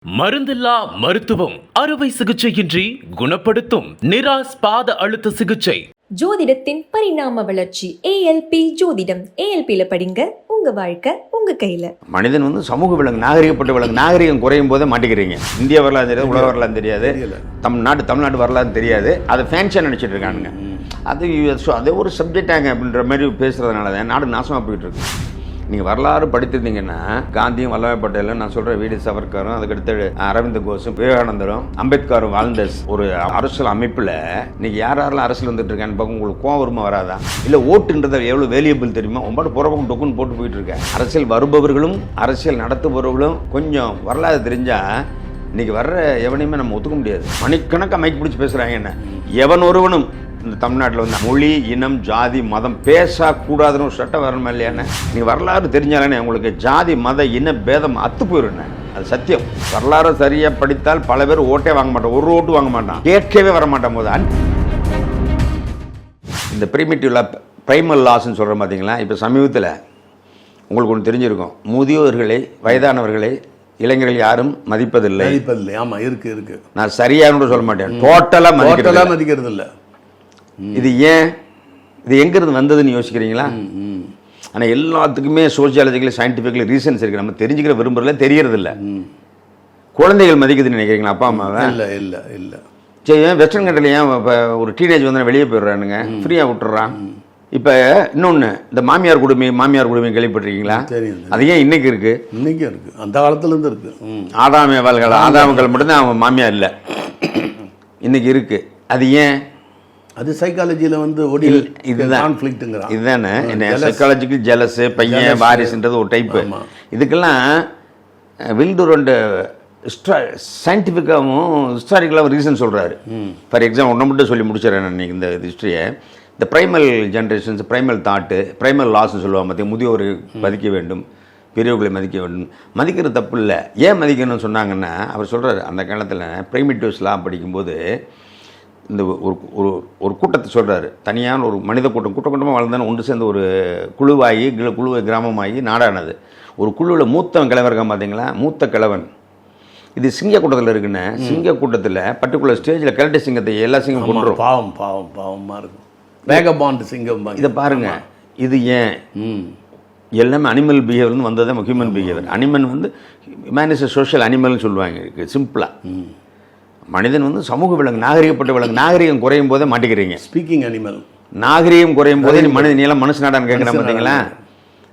மருந்தில்லா மருத்துவம் அறுவை சிகிச்சையின்றி குணப்படுத்தும் நிராஸ் பாத அழுத்த சிகிச்சை. ஜோதிடத்தின் பரிணாம வளர்ச்சி ஏஎல்பி ஜோதிடம். ஏஎல்பியில படிங்க, உங்க வாழ்க்கை உங்க கையில. மனிதன் சமூக விலங்கு, நாகரிகப்பட்ட விலங்கு. நாகரிகம் குறையும் போதே மாட்டிக்கிறீங்க. இந்திய வரலாறு தெரியாது, உலக வரலாறு தெரியாது, தமிழ்நாடு வரலாறு தெரியாது. அதை ஃபேன்ஷியாக நினச்சிட்டு இருக்கானுங்க. அது ஒரு சப்ஜெக்டாங்க அப்படின்ற மாதிரி பேசுகிறதுனால தான் நாடு நாசமாக போயிட்டு இருக்கு. நீங்கள் வரலாறு படித்திருந்தீங்கன்னா காந்தியும் வல்லபாய் பட்டேலும், நான் சொல்கிற வீடு சவர்கரும், அதுக்கடுத்து அரவிந்த் கோஷும், விவேகானந்தரும், அம்பேத்கரும் வாழ்ந்த ஒரு அரசியல் அமைப்பில் நீங்கள் யாரெல்லாம் அரசியல் வந்துட்டு இருக்கான்னு பார்க்க உங்களுக்கு கோவம் வருமா வராதா? இல்லை ஓட்டுன்றது எவ்வளோ வேலியபிள் தெரியுமா? உங்கள்பாட்டு புறப்பக்கம் டொக்குன்னு போட்டு போயிட்டு இருக்கேன். அரசியல் வருபவர்களும் அரசியல் நடத்துபவர்களும் கொஞ்சம் வரலாறு தெரிஞ்சால் இன்றைக்கி வர்ற எவனையுமே நம்ம ஒத்துக்க முடியாது. மணிக்கணக்காக மைக் பிடிச்சி பேசுகிறாங்க. என்ன எவன் ஒருவனும் இந்த தமிழ்நாட்டில் மொழி, இனம், ஜாதி, மதம் பேசக்கூடாதுன்னு ஒரு சட்டம் வரணுமா இல்லையானே? நீங்கள் வரலாறு தெரிஞ்சாலே உங்களுக்கு ஜாதி, மத, இன பேதம் அத்து போயிடுண்ணே. அது சத்தியம். வரலாறு சரியாக படித்தால் பல பேர் ஓட்டே வாங்க மாட்டான், ஒரு ஓட்டு வாங்க மாட்டான், கேட்கவே வர மாட்டான். போது இந்த பிரைமல் லாஸ்ன்னு சொல்கிறோம் பார்த்தீங்களா? இப்போ சமீபத்தில் உங்களுக்கு ஒன்று தெரிஞ்சிருக்கும். முதியோர்களை, வயதானவர்களை இளைஞர்கள் யாரும் மதிப்பதில்லை. ஆமாம், இருக்கு. நான் சரியானு சொல்ல மாட்டேன், டோட்டலாக மதிக்கிறது இல்லை. இது ஏன், இது எங்கிருந்து வந்ததுன்னு யோசிக்கிறீங்களா? ஆனால் எல்லாத்துக்குமே சோசியாலஜிக்கலி, சயின்டிஃபிக்கலி ரீசன்ஸ் இருக்குது. நம்ம தெரிஞ்சுக்கிற விரும்புறதுல தெரியறதில்ல. குழந்தைகள் மதிக்குதுன்னு நினைக்கிறீங்களா அப்பா அம்மாவை? இல்லை. சரி, வெஸ்டர்ன் கண்ட்ரியில் ஏன் இப்போ ஒரு டீனேஜ் வந்து வெளியே போயிடுறானுங்க, ஃப்ரீயாக விட்டுறான். இப்போ இன்னொன்று, இந்த மாமியார் குடும்பம் கேள்விப்பட்டிருக்கீங்களா? அது ஏன் இன்னைக்கு இருக்கு? இன்னைக்கு இருக்கு, அந்த காலத்துலேருந்து இருக்கு. ஆதாமங்கள் மட்டும்தான் அவங்க மாமியார் இல்லை, இன்னைக்கு இருக்கு. அது ஏன்? அது சைக்காலஜியில் இதுதானே என்ன சைக்காலஜிக்கல் ஜெலஸு, பையன் வாரிசுன்றது ஒரு டைப்பு. இதுக்கெல்லாம் வில்டூர் அண்ட் சயின்டிஃபிக்காகவும் ஹிஸ்டாரிக்கலாகவும் ரீசன் சொல்கிறாரு. ஃபார் எக்ஸாம்பிள் ஒன்றை மட்டும் சொல்லி முடிச்சிடறேன் நான் இன்றைக்கி இந்த ஹிஸ்ட்ரியை. இந்த primal generations, primal thought, primal லாஸ்ன்னு சொல்லுவாங்க. மற்ற முதியோரை மதிக்க வேண்டும், பெரியவர்களை மதிக்க வேண்டும். மதிக்கிறது தப்பு இல்லை. ஏன் மதிக்கணும்னு சொன்னாங்கன்னா, அவர் சொல்கிறார், அந்த காலத்தில் பிரைமிட்டிவ்ஸ்லாம் படிக்கும்போது இந்த ஒரு கூட்டத்தை சொல்கிறாரு. தனியான ஒரு மனித கூட்டமாக வாழ்ந்தானே ஒன்று சேர்ந்து ஒரு குழுவாகி கிராமமாகி நாடானது. ஒரு குழுவில் மூத்தவன் கிழவன் இருக்கான் பார்த்தீங்களா, மூத்த கிழவன். இது சிங்க கூட்டத்தில் இருக்குன்னு. சிங்க கூட்டத்தில் பர்டிகுலர் ஸ்டேஜில் கிழட்டு சிங்கத்தை எல்லா சிங்கம் கொண்டுரும். பாவமாக இருக்கும். வேகபாண்ட் சிங்கம். இதை பாருங்க. இது ஏன்? எல்லாமே அனிமல் பிஹேவியர்னு வந்ததே human behaviour. Animal man is social அனிமல்னு சொல்லுவாங்க சிம்பிளாக. மனிதன் சமூக விலங்கு, நாகரிகப்பட்ட விலங்கு. நாகரிகம் குறையும் போதே மாட்டிக்கிறீங்க. Speaking animal. நாகரிகம் குறையும் போதே நீலாம் மனுஷனாடான்னு கேட்குறேன் பார்த்தீங்களா?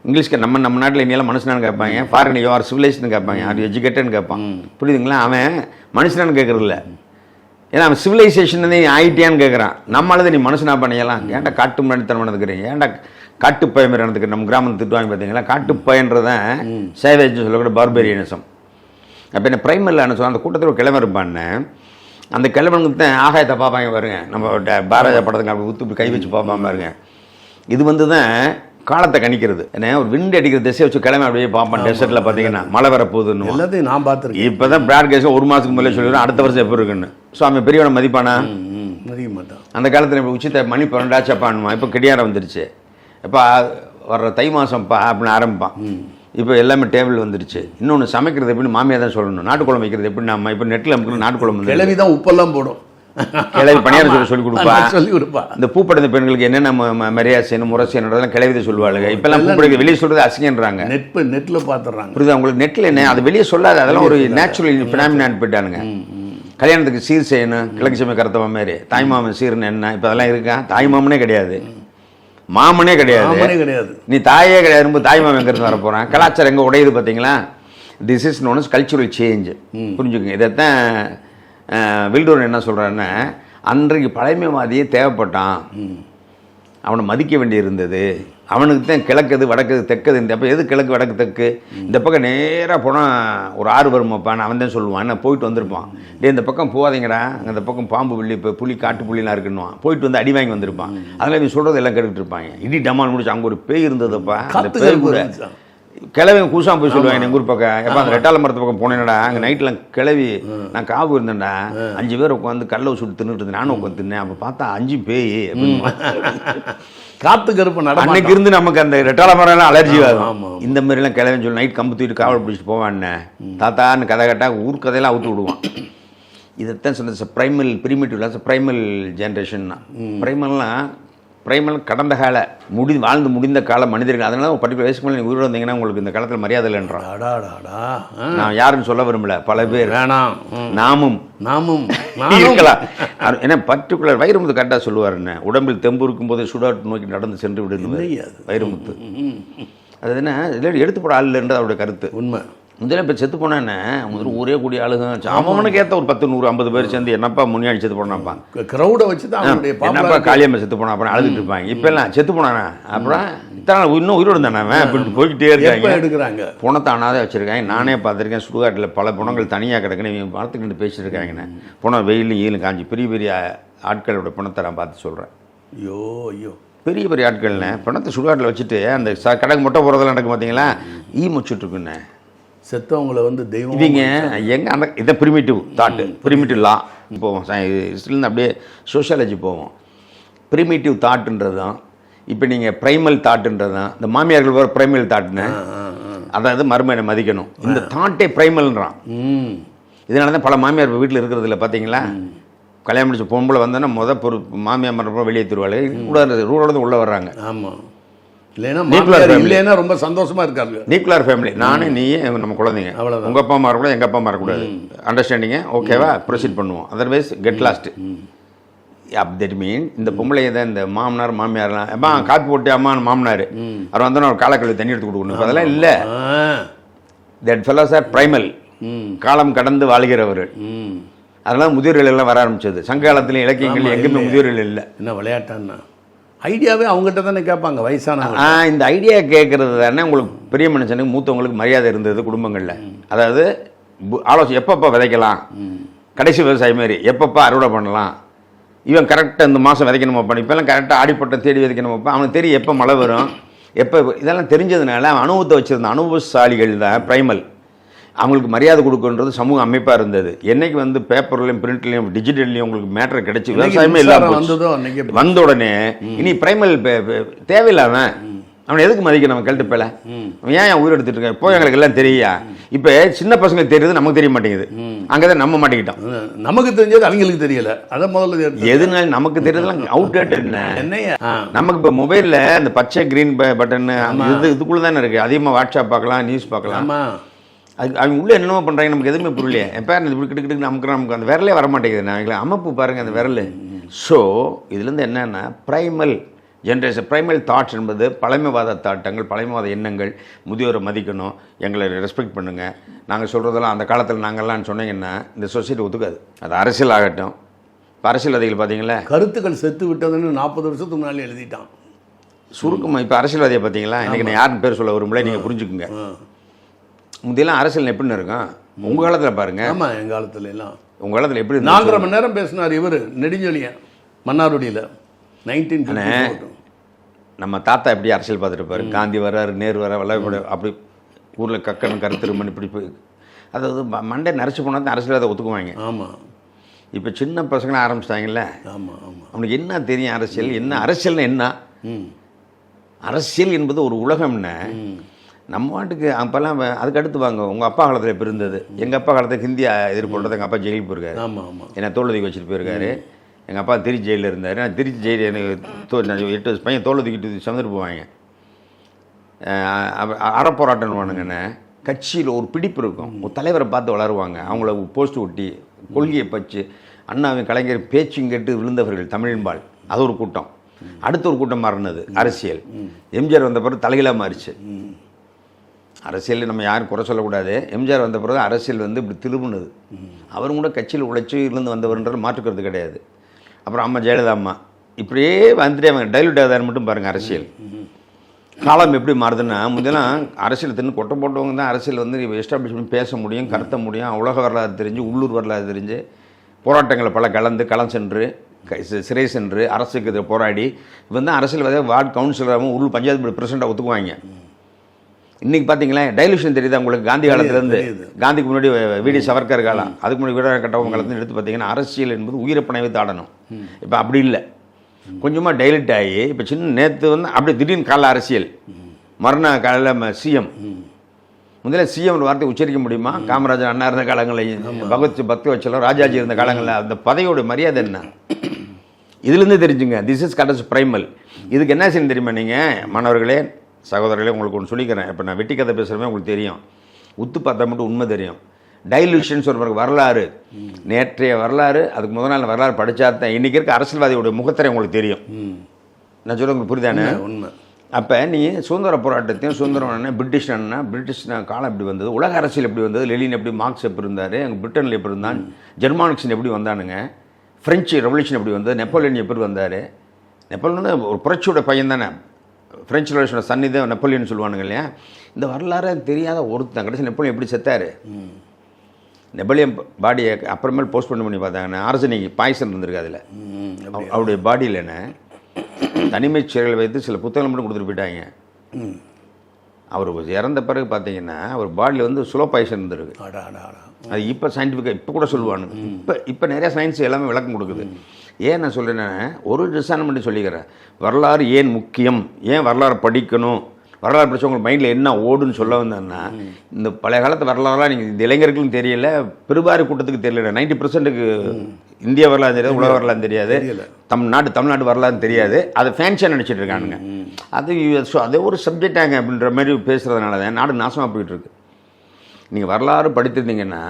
இங்கிலீஷ்க்கு நம்ம நாட்டில் நீலாம் மனுஷனான்னு கேட்பாங்க. ஃபாரின் யூ ஆர் சிவிலைஸ்ட்னு கேட்பாங்க, ஆர் எஜுகேட்டட்னு கேட்பான். புரியுதுங்களா? அவன் மனுஷனான்னு கேட்குறதில்ல. ஏன்னா அவன் சிவிலைசேஷன் ஆயிட்டியான்னு கேட்குறான். நம்மளால நீ மனுஷனா பண்ணியலாம். ஏன்டா காட்டு முன்னாடி தன்மை நடந்துக்கிறீங்க, ஏன்டா காட்டுப்பய மாதிரி நடந்துக்கிறேன். நம்ம கிராமத்தை திட்டுவாங்க பார்த்தீங்களா? காட்டுப்பயன்றதான் சேவேஜ்னு சொல்லக்கூட பார்பேரியனிசம். அப்போ என்ன பிரைமரில் என்ன சொல்ல, அந்த கூட்டத்தில் ஒரு கிழமை இருப்பான்னு, அந்த கிழவனுக்கு தான் ஆகாயத்தை பார்ப்பாங்க பாருங்க. நம்ம பாரதிய படத்துக்கு அப்படி ஊத்து கை வச்சு பார்ப்பாங்க பாருங்க. இது தான் காலத்தை கணிக்கிறது. ஏன்னா ஒரு விண்டு அடிக்கிற திசையை வச்சு கிழமை அப்படியே பார்ப்பான். டெசர்ட்டில் பார்த்தீங்கன்னா மழை வரப்போகுதுன்னு எல்லாத்தையும் நான் பார்த்துருக்கேன். இப்போ தான் ப்ராட்காஸ்ட் ஒரு மாதத்துக்கு முன்னே சொல்லிடுறோம் அடுத்த வருஷம் எப்போ இருக்குன்னு. ஸோ அவன் பெரியவனை மதிப்பானா? மதிக்க மாட்டான். அந்த காலத்தில் இப்போ உச்சித்த மணி 12 ஆச்சாப்பான்மா. இப்போ கிடையாரம் வந்துருச்சு. இப்போ வர்ற தை மாதம்ப்பா அப்படின்னு ஆரம்பிப்பான். இப்போ எல்லாமே டேபிள் வந்துருச்சு. இன்னொன்று, சமைக்கிறது எப்படின்னு மாமியாக தான் சொல்லணும். நாட்டுக்குழம்பு வைக்கிறது எப்படி? நம்ம இப்போ நெட்டில் நமக்கு நாட்டுக்குழம்பு கிளவி தான் உப்பெல்லாம் போடும். கிளவி பணியாரம் சொல்லி கொடுப்பா. இந்த பூப்படைந்த பெண்களுக்கு என்னென்ன மரியாதை செய்யணும், முறை செய்யணும் கிளவி சொல்லுவாளுங்க. இப்பெல்லாம் பூப்படைக்கு வெளியே சொல்கிறது அசிங்கன்றாங்க. நெட்டில் பார்த்துறாங்க. புரியுது உங்களுக்கு? நெட்டில் என்ன அது வெளியே சொல்லாது. அதெல்லாம் ஒரு நேச்சுரல் ஃபினாமினான்னு போயிட்டானுங்க. கல்யாணத்துக்கு சீர் செய்யணும், கிழக்கு சமய கருத்தவ மாதிரி. தாய்மாமன் சீர்னு என்ன? இப்போ அதெல்லாம் இருக்கா? தாய்மாமனே கிடையாது, மாமனே கிடையாது, நீ தாயே கிடையாது. தாய் மாமன் எங்கிருந்து வர போகிறான்? கலாச்சாரம் எங்கே உடையுது பார்த்தீங்களா? This is known as cultural change. புரிஞ்சுக்கோங்க. இதைத்தான் வில்டூர் என்ன சொல்கிறாருன்னா, அன்றைக்கு பழமைவாதியே தேவைப்பட்டான், அவனை மதிக்க வேண்டி இருந்தது. அவனுக்கு தான் கிழக்குது வடக்குது தெற்குது. இந்த அப்போ எது கிழக்கு வடக்கு தெற்கு? இந்த பக்கம் நேராக போனால் ஒரு ஆறு வருமாப்பான்னு அவன் தான் சொல்லுவான். என்ன போயிட்டு வந்திருப்பான். இந்த பக்கம் போகாதீங்கடா, அங்கே இந்த பக்கம் பாம்பு வெள்ளி, இப்போ புலி காட்டு புள்ளிலாம் இருக்குன்னுவான். போயிட்டு வந்து அடி வாங்கி வந்திருப்பான். அதெல்லாம் இவன் சொல்கிறது எல்லாம் கேட்டுக்கிட்டு இருப்பாங்க. இடி டமால் முடிச்சு அங்கே ஒரு பேய் இருந்ததுப்பா. அந்த பேய் கூட கிளவி கூசாம போய் சொல்லுவாங்க எங்கள் ஊர் பக்கம் எப்போ அந்த ரெட்டால மரத்து பக்கம் போனேன்டா அங்கே நைட்டில் கிளவி நான் காவு இருந்தேன்டா 5 பேர் உட்காந்து கடலை சுட்டு தின்னுட்டு இருந்தேன் நானும் உட்காந்து தின்னேன் அப்போ பார்த்தா 5 பேய் காத்து கருப்பு அன்னைக்கு இருந்து நமக்கு அந்த ரெட்டால மரம் அலர்ஜி ஆகும் இந்த மாதிரிலாம் கிளவின்னு சொல்லி நைட் கம்பு தூக்கிட்டு காவல் பிடிச்சிட்டு போவான்னு தாத்தான்னு கதை கேட்டால் ஊர் கதையெல்லாம் அவுத்து விடுவான். இதைத்தான் சொன்னது ப்ரைமல் பிரிமிட்டிவ் ப்ரைமல் ஜென்ரேஷன் தான். ப்ரைமல் கடந்த கால வாழ்ந்து முடிந்த கால மனிதர்கள். அதனால ஒரு பர்டிகுலர் வயசுக்கு மேலே நீங்கள் உயிரோடு வந்தீங்கன்னா உங்களுக்கு இந்த காலத்தில் மரியாதை இல்லைன்றான். நான் யாருன்னு சொல்ல விரும்பல, பல பேர் வேணாம் நாமும் இருக்கலாம். ஏன்னா பர்டிகுலர் வைரமுத்து கரெக்டாக சொல்லுவார், என்ன உடம்பில் தெம்பு இருக்கும்போது சுடாட்டு நோக்கி நடந்து சென்று விடுன்னு வைரமுத்து. அது என்ன இதில் எடுத்து போட ஆள் இல்லைன்றது அவருடைய கருத்து. உண்மை. முதல்ல இப்போ செத்து போனேன்னு முதல்ல ஒரே கூடிய ஆளுங்க அவனுக்கு ஏற்ற ஒரு 10 100 50 பேர் சேர்ந்து என்னப்பா முன்னாடி செத்து போனாப்பா க்ரௌடை வச்சு தான் என்னப்பா காளியம்மா செத்து போனா அப்புறம் அழுதுட்டு இருப்பாங்க. இப்போ எல்லாம் செத்து போனானே அப்புறம் இத்தனை இன்னும் உயிரோடு தானே அப்படின்னு போய்கிட்டே இருக்காங்க. எடுக்கிறாங்க புணத்தை அனாதே வச்சுருக்காங்க. நானே பார்த்துருக்கேன் சுடுகாட்டில் பல புணங்கள் தனியாக கிடக்குன்னு இவங்க பார்த்துக்கிட்டு பேசிட்டு இருக்காங்கண்ணே. புணம் வெயிலும் ஈலும் காஞ்சி பெரிய பெரிய ஆட்களோட புணத்தை நான் பார்த்து சொல்கிறேன். ஐயோ பெரிய பெரிய ஆட்கள்ண்ணே பணத்தை சுடுகாட்டில் வச்சுட்டு அந்த கடைக்கு மொட்டை போகிறதெல்லாம் நடக்கும் பார்த்தீங்களா, முச்சிட்ருக்குண்ணே. செத்தவங்களை வந்து தெய்வம் இவங்க எங்கே அந்த இதை பிரிமிட்டிவ் தாட்டு பிரிமிட்டிவ் லா போவோம். ஹிஸ்ட்ரிலேருந்து அப்படியே சோஷியாலஜி போவோம். பிரிமிட்டிவ் தாட்டுன்றது தான் இப்போ நீங்கள் ப்ரைமல் தாட்டுன்றது தான். இந்த மாமியார்கள் வர ப்ரைமல் தாட்டுன்னு, அதாவது மருமையை மதிக்கணும். இந்த தாட்டே ப்ரைமல்ன்றான். இதனால தான் பல மாமியார் வீட்டில் இருக்கிறது இல்லை பார்த்தீங்களா. கல்யாணம் முடிச்ச பொம்பளை வந்தோன்னா மாமியார் மரப்போ வெளியே திருவாள் கூட ரூலோட உள்ளே வர்றாங்க. ஆமாம், இல்லைன்னா ரொம்ப சந்தோஷமா இருக்காங்க. நியூக்ளியர் ஃபேமிலி, நானே நீயே நம்ம குழந்தைங்க, அவ்வளோதான். உங்கள் அப்பா அம்மா இருக்கக்கூடாது, எங்கள் அப்பா அம்மா இருக்கக்கூடாது, அண்டர்ஸ்டாண்டிங்க ஓகேவா, ப்ரொசீட் பண்ணுவோம். Otherwise get lost. That mean இந்த பொம்பளையை தான் இந்த மாமனார் மாமியார்லாம் எப்பா காப்பி போட்டு அம்மா மாமனார் அவர் வந்தோன்னா ஒரு காலக்கல்வி தண்ணி எடுத்து கொடுக்கணும். அதெல்லாம் இல்லை. தட் ஃபெல்லோஸ் ஆர் ப்ரைமல், காலம் கடந்து வாழ்கிறவர்கள். அதெல்லாம் முதியோர்கள் எல்லாம் வர ஆரம்பிச்சது. சங்க காலத்துலையும் இலக்கியங்கள் எங்கேயுமே முதியோர்கள் இல்லை. என்ன விளையாட்டான்னா ஐடியாவே அவங்ககிட்ட தானே கேட்பாங்க வயசானவங்க. இந்த ஐடியா கேட்கறது தானே உங்களுக்கு பெரிய மனுஷனுக்கு மூத்தவங்களுக்கு மரியாதை இருந்தது குடும்பங்களில். அதாவது ஆலோசனை எப்பப்போ விதைக்கலாம், கடைசி விவசாயி மாதிரி எப்பப்போ அறுவடை பண்ணலாம், இவன் கரெக்டாக இந்த மாதம் விதைக்கணுமாப்பா, இப்போல்லாம் கரெக்டாக ஆடிப்பட்டம் தேடி விதைக்கணுமாப்பா, அவனுக்கு தெரியும் எப்போ மழை வரும் எப்போ. இதெல்லாம் தெரிஞ்சதுனால அவன் அனுபவத்தை வச்சுருந்த அனுபவசாலிகள் தான் ப்ரைமல். அவங்களுக்கு மரியாதை கொடுக்குன்றது சமூக அமைப்பாக இருந்தது. என்னைக்கு வந்து பேப்பர்லையும் பிரிண்ட்லையும் டிஜிட்டல்லையும் உங்களுக்கு மேட்ரு கிடைச்சி விவசாயமே இல்லாமல் வந்த உடனே இனி ப்ரைமல் தேவையில்லாமல் அவனை எதுக்கு மதிக்கணும்? நம்ம கழட்டு பேல அவன் ஏன் உயிர் எடுத்துட்டு இருக்கான்? இப்போ எங்களுக்கு எல்லாம் தெரியா. இப்போ சின்ன பசங்களுக்கு தெரியுது, நமக்கு தெரிய மாட்டேங்குது. அங்கே தான் நம்ம மாட்டிக்கிட்டோம். நமக்கு தெரிஞ்சது அவங்களுக்கு தெரியல. அதை முதல்ல எதுனாலும் நமக்கு தெரியறதுலாம் அவுட்டேட்டட். நமக்கு இப்போ மொபைலில் அந்த பச்சை கிரீன் பட்டன் இதுக்குள்ளே தானே இருக்குது. அதிகமாக வாட்ஸ்அப் பார்க்கலாம், நியூஸ் பார்க்கலாம். அது அவங்க உள்ளே என்னென்ன பண்ணுறாங்க நமக்கு எதுவுமே புரியலையே. எப்போ இப்படி கிட்ட நமக்கு அந்த விரலே வரமாட்டேங்குது. நான் அமைப்பு பாருங்கள் அந்த விரல். ஸோ இதுலேருந்து என்னென்னா ப்ரைமல் ஜென்ரேஷன், ப்ரைமல் தாட்ஸ் என்பது பழமைவாத தாட்டங்கள், பழமைவாத எண்ணங்கள். முதியோரை மதிக்கணும், எங்களை ரெஸ்பெக்ட் பண்ணுங்கள், நாங்கள் சொல்கிறதெல்லாம் அந்த காலத்தில் நாங்கள்லாம் சொன்னீங்கன்னா இந்த சொசைட்டி ஒத்துக்காது. அது அரசியல் ஆகட்டும். இப்போ அரசியல்வாதிகள் பார்த்தீங்களா, கருத்துக்கள் செத்து விட்டதுன்னு 40 வருஷத்துக்கு முன்னாடி எழுதிட்டான் சுருக்கமாக. இப்போ அரசியல்வாதியை பார்த்தீங்களா, இன்றைக்கி நான் யாருன்னு பேர் சொல்ல விரும்பல, நீங்கள் புரிஞ்சுக்குங்க. முந்தையெல்லாம் அரசியல் எப்படின்னு இருக்கும் உங்கள் காலத்தில் பாருங்கள். ஆமாம், எங்கள் காலத்துல எல்லாம் உங்கள் காலத்தில் எப்படி 4.5 மணி நேரம் பேசினார் இவர் நெடுஞ்செழியன் மன்னார்குடியில் 19. நம்ம தாத்தா எப்படி அரசியல் பார்த்துட்டு இருப்பாரு. காந்தி வர்றாரு, நேரு வர வல்லபாடு அப்படி ஊரில் கக்கன் கருத்திருமன் இப்படி போய் அதாவது மண்டே நரைச்சி போனால் தான் அரசியல் ஒத்துக்குவாங்க. ஆமாம். இப்போ சின்ன பசங்களாம் ஆரம்பிச்சிட்டாங்கல்ல. ஆமாம் ஆமாம். அவனுக்கு என்ன தெரியும் அரசியல் என்ன, அரசியல்னா என்ன? அரசியல் என்பது ஒரு உலகம்னு நம்ம வாட்டுக்கு அப்போல்லாம் அதுக்கு அடுத்து வாங்க. உங்கள் அப்பா காலத்தில் எப்படி இருந்தது? எங்கள் அப்பா காலத்தில் ஹிந்தியை எதிர்கொள்றது எங்கள் அப்பா ஜெயிலுக்கு போயிருக்காரு. ஆமாம் ஆமாம். என்னை தோல்வதிக்கு வச்சுட்டு போயிருக்காரு. எங்கள் அப்பா திருச்சி ஜெயிலில் இருந்தார். நான் திருச்சி ஜெயில் எனக்கு 8 வயசு பையன் தோல்வதிக்கிட்டு சுமந்துட்டு போவாங்க. அறப்போராட்டம் வானுங்கண்ணே. கட்சியில் ஒரு பிடிப்பு இருக்கும், ஒரு தலைவரை பார்த்து வளருவாங்க, அவங்கள போஸ்ட் ஒட்டி கொள்கையை பச்சு அண்ணாவின் கலைஞர் பேச்சும் கேட்டு விழுந்தவர்கள் தமிழின்பால். அது ஒரு கூட்டம். அடுத்த ஒரு கூட்டம் மாறினது அரசியல். எம்ஜிஆர் வந்த பிறகு தலைகளாக மாறிச்சு அரசியல். நம்ம யாரும் குறை சொல்லக்கூடாது. எம்ஜிஆர் வந்த பிறகு அரசியல் வந்து இப்படி திரும்பினது. அவரும் கூட கட்சியில் உழைச்சி இருந்து வந்தவர்ன்றது மாற்றுக்கிறது கிடையாது. அப்புறம் அம்மா ஜெயலலிதா அம்மா இப்படியே வந்துட்டே அவங்க டைல்யூட் ஆகுதான்னு மட்டும் பாருங்கள். அரசியல் காலம் எப்படி மாறுதுன்னா, முதலாம் அரசியல் தின்னு கொட்டை போட்டவங்க தான் அரசியல் வந்து எஸ்டாப்ளிஷ் பண்ணி பேச முடியும், கடத்த முடியும். உலக வரலாறு தெரிஞ்சு, உள்ளூர் வரலாறு தெரிஞ்சு, போராட்டங்களை பல கலந்து களம் சென்று சிறை சென்று அரசுக்கு இதை போராடி வந்து அரசியல்வாதியாக வார்டு கவுன்சிலராகவும் உள்ள பஞ்சாயத்து பிரசிடண்டாக ஒத்துக்குவாங்க. இன்னைக்கு பார்த்தீங்களா டைலூஷன் தெரியுதா உங்களுக்கு? காந்தி காலத்துலேருந்து தெரியுது. காந்திக்கு முன்னாடி வீடி சவர்கர் காலம், அதுக்கு முன்னாடி வீர கட்டவங்க காலத்துல எடுத்து பார்த்தீங்கன்னா அரசியல் என்பது உயிரை பணை வைத்து ஆடணும். இப்போ அப்படி இல்லை, கொஞ்சமாக டைலட் ஆகி இப்போ சின்ன நேற்று வந்து அப்படியே திடீர்னு காலைல அரசியல், மறுநாள் காலையில் சிஎம். முதல்ல சிஎம் ஒரு வார்த்தை உச்சரிக்க முடியுமா? காமராஜர் அண்ணா இருந்த காலங்களில், பக்தி வச்சலம், ராஜாஜி இருந்த காலங்களில் அந்த பதவியோட மரியாதை என்ன? இதுலேருந்து தெரிஞ்சுங்க. This is called as primal. இதுக்கு என்ன செய்யணும் தெரியுமா? நீங்கள் மாணவர்களே, சகோதரர்களே, உங்களுக்கு ஒன்று சொல்லிக்கிறேன். இப்போ நான் வெட்டி கதை பேசுகிறமே உங்களுக்கு தெரியும், உத்து பார்த்தா மட்டும் உண்மை தெரியும். டைலூஷன் சொல்கிற வரலாறு, நேற்றைய வரலாறு, அதுக்கு முதல் நாள் வரலாறு படித்தா தான் இன்றைக்கி இருக்க அரசியல்வாதியோட முகத்திரை உங்களுக்கு தெரியும். நான் சொல்ல உங்களுக்கு புரியுதானே? உண்மை. அப்போ நீ சுதந்திர போராட்டத்தையும் சுதந்திரம் பிரிட்டிஷ் காலம் எப்படி வந்தது, உலக அரசியல் எப்படி வந்தது, லெனின் எப்படி, மார்க்ஸ் எப்படி இருந்தார், அங்கே பிரிட்டனில் எப்படி இருந்தான், ஜெர்மானிக்ஸன் எப்படி வந்தானுங்க, ஃப்ரெஞ்சு ரெவல்யூஷன் எப்படி வந்தது, நெப்போலியன் எப்படி வந்தார். நெப்போலியன் வந்து ஒரு புரட்சியோட பையன் தானே, ஃப்ரெஞ்சு ரெவல்யூஷனோட சன்னிதான் நெப்போலியன் சொல்லுவானுங்க இல்லையா? இந்த வரலாறு தெரியாத ஒருத்தன் கடைசி நெப்போலியன் எப்படி செத்தார். நெப்போலியன் பாடியை அப்புறமேல் போஸ்ட் பண்ணி பார்த்தாங்கன்னா ஆர்சனிக் பாய்சன் இருந்திருக்கு அதில். அவருடைய பாடியில் என்ன தனிமைச் சிறையில் வைத்து சில புத்தகங்கள் மட்டும் கொடுத்துட்டு போயிட்டாங்க. அவர் இறந்த பிறகு பார்த்தீங்கன்னா அவர் பாடியில் வந்து ஸ்லோ பாய்சன் இருந்திருக்கு. அது இப்போ சயின்டிஃபிக்காக இப்போ கூட சொல்லுவானுங்க. இப்போ நிறையா சயின்ஸ் எல்லாமே விளக்கம் கொடுக்குது. ஏன் நான் சொல்கிறேன்னா, ஒரு டிசைன் பண்ணி சொல்லிக்கிறேன். வரலாறு ஏன் முக்கியம், ஏன் வரலாறு படிக்கணும், வரலாறு படித்தா உங்களுக்கு மைண்டில் என்ன ஓடுன்னு சொல்ல வந்தேன்னா, இந்த பழைய காலத்து வரலாறுலாம் நீங்கள் இந்த இளைஞர்களும் தெரியல, பெருபாரி கூட்டத்துக்கு தெரியல. 90%க்கு இந்திய வரலாறு தெரியாது, உலக வரலாறு தெரியாது, தமிழ்நாடு வரலாறு தெரியாது. அதை ஃபேன்ஷியாக நினச்சிட்டு இருக்கானுங்க. அது ஒரு சப்ஜெக்டாங்க அப்படின்ற மாதிரி பேசுகிறதுனால தான் நாடு நாசமாக போயிட்டுருக்கு. நீங்கள் வரலாறு படித்திருந்தீங்கன்னா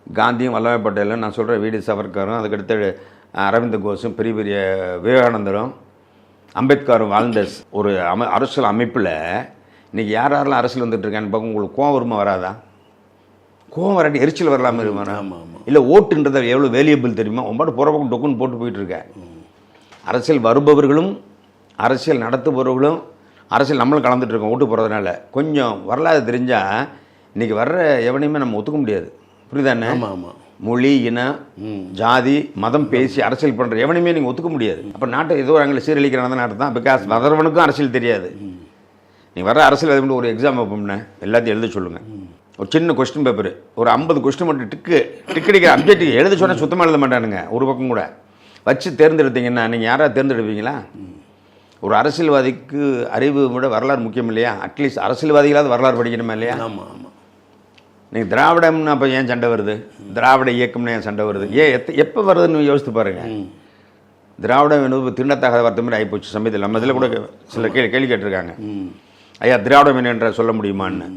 காந்தியும் வல்லபாய் பட்டேலும், நான் சொல்கிற வீடி சவர்கரும், அதுக்கடுத்து அரவிந்த் கோஷும், பெரிய பெரிய விவேகானந்தரும், அம்பேத்கரும் வாழ்ந்த ஒரு அரசியல் அமைப்பில் இன்றைக்கி யாரெல்லாம் அரசியல் வந்துட்டு இருக்கான்னு பார்க்க உங்களுக்கு கோவம் வருமா வராதா? கோவம் வராட்டி எரிச்சல் வரலாமல் இருக்குமா? இல்லை ஓட்டுன்றதை எவ்வளோ வேல்யூபிள் தெரியுமா? ஒம்பாடு போகிற பக்கம் டொக்குன்னு போட்டு போயிட்டுருக்கேன். அரசியல் வருபவர்களும் அரசியல் நடத்துபவர்களும் அரசியல் நம்மளும் கலந்துட்டு இருக்கோம் ஓட்டு போகிறதுனால. கொஞ்சம் வரலாறு தெரிஞ்சால் இன்றைக்கி வர்ற எவனையுமே நம்ம ஒத்துக்க முடியாது. புரியுதானே? மொழி, இனம், ஜாதி, மதம் பேசி அரசியல் பண்ணுற எவனையுமே நீங்கள் ஒத்துக்க முடியாது. அப்போ நாட்டை ஏதோ அங்கே சீரழிக்கிறான நாட்டு தான். பிகாஸ் வதர்வனுக்கும் அரசியல் தெரியாது. நீங்கள் வர அரசியல் ஒரு எக்ஸாம் வைப்போம்னே எல்லாத்தையும் எழுத சொல்லுங்கள். ஒரு சின்ன கொஸ்டின் பேப்பர், ஒரு 50 கொஸ்டின் மட்டும் டிக்கு அடிக்கிற அப்ஜெக்டிவ் எழுத சொன்னால் சுத்தமாக எழுத மாட்டானுங்க. ஒரு பக்கம் கூட வச்சு தேர்ந்தெடுத்தீங்கன்னா நீங்கள் யாராவது தேர்ந்தெடுப்பீங்களா? ஒரு அரசியல்வாதிக்கு அறிவு விட வரலாறு முக்கியம் இல்லையா? அட்லீஸ்ட் அரசியல்வாதிகளாவது வரலாறு படிக்கணுமா இல்லையா? நீங்கள் திராவிடம்னு அப்போ ஏன் சண்டை வருது, திராவிட இயக்கம்னு ஏன் சண்டை வருது, எப்போ வருதுன்னு யோசித்து பாருங்கள். திராவிடம் என்பது திருநத்தாக வார்த்தை மாதிரி ஆகிப்போச்சு சமயத்தில். நம்ம இதில் கூட சில கேள்வி கேட்டிருக்காங்க, ஐயா திராவிடம் என்ற சொல்ல முடியுமான்னு.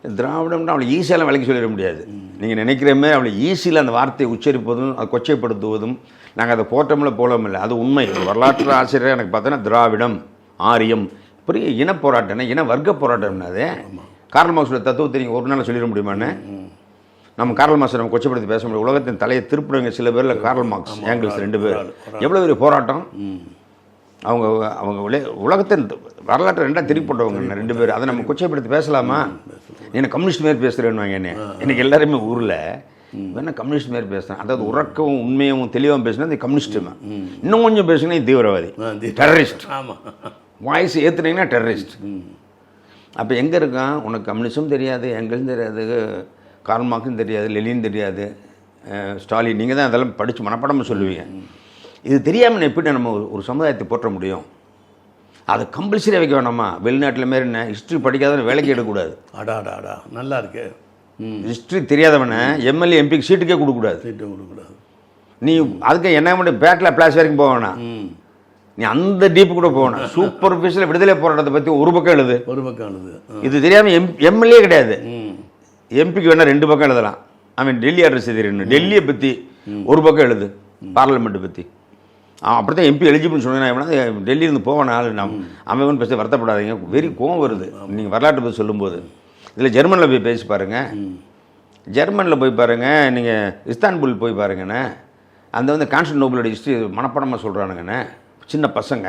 திராவிடம்னா அவளை ஈஸியெல்லாம் விலைக்கு சொல்லிட முடியாது. நீங்கள் நினைக்கிற மாதிரி அவளை ஈஸியில் அந்த வார்த்தையை உச்சரிப்பதும் அதை கொச்சைப்படுத்துவதும் நாங்கள் அதை போட்டோம்ல போலவும் இல்லை. அது உண்மை. வரலாற்று ஆசிரியர் எனக்கு பார்த்தோன்னா திராவிடம், ஆரியம், பெரிய இன போராட்டம், இன வர்க்க போராட்டம்னா அது. கார்ல் மார்க்ஸோட தத்துவத்தை நீங்கள் ஒரு நாள் சொல்லிட முடியுமான்னு? நம்ம கார்ல் மார்க்ஸை நம்ம கொச்சப்படுத்தி பேச முடியும். உலகத்தின் தலையை திருப்புறவங்க சில பேரில் கார்ல் மார்க்ஸ், ஏங்கிள்ஸ் 2 பேர். எவ்வளோ பெரிய போராட்டம்! அவங்க உலகத்தின் வரலாற்றை ரெண்டாக திருப்பி போட்டவங்க 2 பேர். அதை நம்ம கொச்சைப்படுத்தி பேசலாமா? என்ன கம்யூனிஸ்ட் மாரி பேசுகிறேன்னு வாங்க. என்ன இன்னைக்கு எல்லாருமே ஊரில் வேணா கம்யூனிஸ்ட் மாரி பேசுகிறேன். அதாவது உறக்கவும் உண்மையும் தெளிவாகவும் பேசுனா இந்த கம்யூனிஸ்ட்டுமா, இன்னும் கொஞ்சம் பேசுனா தீவிரவாதி, டெரரிஸ்ட். Voice ஏற்றுனீங்கன்னா terrorist. அப்போ எங்கே இருக்கான்? உனக்கு கம்யூனிஸ்டும் தெரியாது, எங்களும் தெரியாது, கார்ல் மார்க்ஸும் தெரியாது, லெனின் தெரியாது, ஸ்டாலின், நீங்கள் தான் அதெல்லாம் படித்து மனப்பாடமாக சொல்லுவீங்க. இது தெரியாமல் எப்படி நம்ம ஒரு சமுதாயத்தை போற்ற முடியும்? அதை கம்பல்சரியாக வைக்க வேணாமா? வெளிநாட்டில் மாரி என்ன ஹிஸ்ட்ரி படிக்காதவன வேலைக்கு எடுக்கக்கூடாது. அடாடாடா நல்லா இருக்கு. ஹிஸ்ட்ரி தெரியாதவனை எம்எல்ஏ எம்பிக்கு சீட்டுக்கே கொடுக்கக்கூடாது. நீ அதுக்கு என்ன பண்ணி பேட்டில் பிளாஸ் வரைக்கும் போக வேணாம், நீ அந்த டீப்பு கூட போகணும். சூப்பர் ஃபீஸில் விடுதலை போராட்டத்தை பற்றி ஒரு பக்கம் எழுது. இது தெரியாமல் எம்எல்ஏ கிடையாது, எம்பிக்கு வேணால் 2 பக்கம் எழுதலாம். அவன் டெல்லி அட்ரஸ் தெரியணும், டெல்லியை பற்றி ஒரு பக்கம் எழுது, பார்லிமெண்ட்டை பற்றி. அப்படித்தான் எம்பி எலிஜிபிள்னு சொன்னீங்கன்னா டெல்லியிலேருந்து போவான ஆள் அவன் பேச வருத்தப்படாதீங்க. வெறி கோவம் வருது நீங்கள் வரலாற்றை பற்றி சொல்லும்போது. இதில் ஜெர்மனில் போய் பேசி பாருங்கள், ஜெர்மனியில் போய் பாருங்கள், நீங்கள் இஸ்தான்புல் போய் பாருங்கண்ணே. அந்த வந்து கான்ஸ்டன்டினோபிளோட ஹிஸ்ட்ரி மனப்பாடமாக சொல்கிறானுங்கண்ணே. சின்ன பசங்க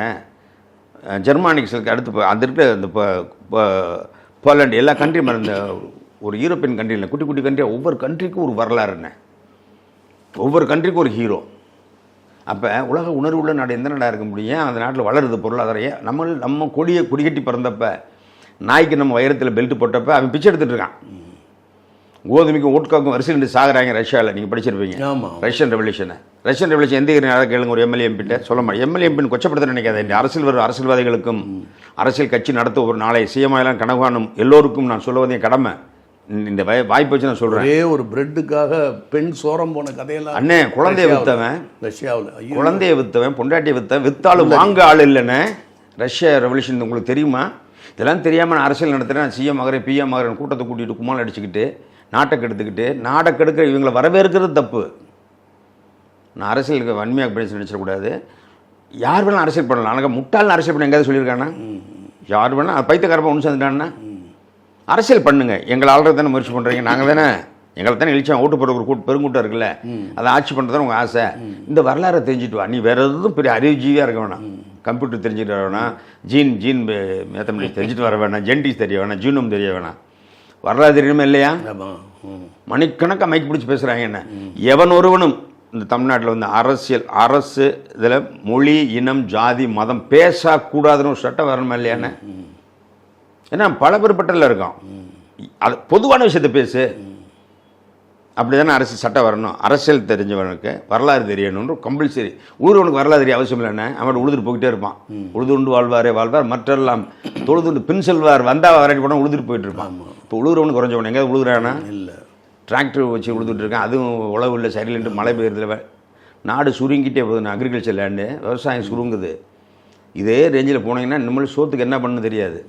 ஜெர்மானிக்ஸுக்கு அடுத்து அந்த இருக்கிற இந்த போலண்ட் எல்லா கண்ட்ரியும் இந்த ஒரு யூரோப்பியன் கண்ட்ரியில் குட்டி குட்டி கண்ட்ரியாக ஒவ்வொரு கண்ட்ரிக்கும் ஒரு வரலாறுண்ணே, ஒவ்வொரு கண்ட்ரிக்கும் ஒரு ஹீரோ. அப்போ உலக உணர்வுள்ள நாடு எந்த நாடாக இருக்க முடியும்? அந்த நாட்டில் வளருது பொருளாதாரம். நம்ம கொடியை கொடிகட்டி பிறந்தப்போ நாய்க்கு நம்ம வைரத்தில் பெல்ட் போட்டப்ப அவன் பிச்சை எடுத்துட்டு இருக்கான். கோதுமைக்கும் ஓட்காக்கும் வரிசையில் நின்று சாகுறாங்க ரஷ்யாவில். நீங்கள் படிச்சிருப்பீங்க ஆமாம். ரஷ்யன் ரெவல்யூஷன் எந்த நேரம் கேளுங்க. ஒரு எம்எல்ஏ எம்பிட்ட சொல்ல மாட்டேன். எம்எல்ஏ எம்பின்னு கொச்சப்படுத்த நினைக்காத. இந்த அரசியல் வரும் அரசியல்வாதிகளுக்கும் அரசியல் கட்சி நடத்த ஒரு நாளை சிஎம்ஐலாம் கனகானும் எல்லோருக்கும் நான் சொல்லுவதே கடமை. இந்த வாய்ப்பு வச்சு நான் சொல்கிறேன். ஒரே ஒரு பிரெட்டுக்காக பெண் சோரம் போன கதையெல்லாம் அண்ணே, குழந்தைய வித்தவன் ரஷ்யாவில், குழந்தைய வித்தவன் பொண்டாட்டியை வித்தாலும் வாங்க ஆள் இல்லைண்ணே. ரஷ்யா ரெவல்யூஷன் உங்களுக்கு தெரியுமா? இதெல்லாம் தெரியாமல் நான் அரசியல் நடத்துகிறேன். நான் சிஎம் ஆகிறேன் பிஎம் ஆகிறேன் கூட்டத்தை கூட்டிகிட்டு கும்மால் அடிச்சுக்கிட்டு நாட்டை கெடுத்துக்கிட்டு நாட்டை கெடுக்கிற இவங்களை வரவேற்கிறது தப்பு. நான் அரசியலுக்கு வன்மையாக பேச நினச்சிடக்கூடாது. யார் வேணாலும் அரசியல் பண்ணலாம். ஆனால் முட்டாள்னு அரசியல் பண்ண எங்கேயாவது சொல்லியிருக்கானா? யார் வேணால் பைத்தியக்காரப்ப ஒன்று சேர்ந்துட்டான்னா அரசியல் பண்ணுங்க. எங்களை ஆள்றது தானே முயற்சி பண்ணுறீங்க. நாங்கள் தானே எங்களை தானே எழுச்சா ஓட்டு போடுற ஒரு பெருங்கூட்டம் இருக்குல்ல, அதை ஆட்சி பண்ணுறது உங்கள் ஆசை. இந்த வரலாறை தெரிஞ்சுட்டு வா. நீ வேறு எதுவும் பெரிய அறிவுஜீவியாக இருக்க வேணாம். கம்ப்யூட்டர் தெரிஞ்சுட்டு வர வேணாம். ஜீன் மேத்தமெட்டிக்ஸ் தெரிஞ்சுட்டு வர வேணாம். ஜென்டிக்ஸ் தெரிய வேணாம். ஜீனோம் தெரிய வேணாம். வரலாறு தெரியணுமா இல்லையா? மணிக்கணக்காக மைக் பிடிச்சி பேசுகிறாங்க. என்ன எவன் ஒருவனும் இந்த தமிழ்நாட்டில் வந்து அரசு இதில் மொழி இனம் ஜாதி மதம் பேசக்கூடாதுன்னு ஒரு சட்டம் வரணுமா இல்லையாண்ணே? ஏன்னா பல பேர்பட்டல இருக்கோம். அது பொதுவான விஷயத்தை பேசு. அப்படி தானே அரசு சட்டம் வரணும். அரசியல் தெரிஞ்சவனுக்கு வரலாறு தெரியணும்னு கம்பல்சரி. உழுதுவனுக்கு வரலாறு தெரிய அவசியம் இல்லைண்ணே. அவன் உழுதுட்டு போய்கிட்டே இருப்பான். உழுதுண்டு வாழ்வார் மற்றெல்லாம் தொழுதுண்டு பின் செல்வார் வந்தால் வரட்டி போனால் உழுதுட்டு போயிட்டு இருப்பான். இப்போ உழுவுறவனு குறைஞ்சவன் எங்கேயாவது உழுகுறானா? இல்லை. டிராக்டர் வச்சு உழுதுட்டு இருக்கேன். அதுவும் உழவு இல்லை, சரியில்லைன்ட்டு மழை பெய்யுறதுல நாடு சுருங்கிட்டே போகுது. அக்ரிகல்ச்சர் லேண்டு விவசாயம் சுருங்குது. இதே ரேஞ்சில் போனீங்கன்னா நம்மளும் சோத்துக்கு என்ன பண்ணு தெரியாது.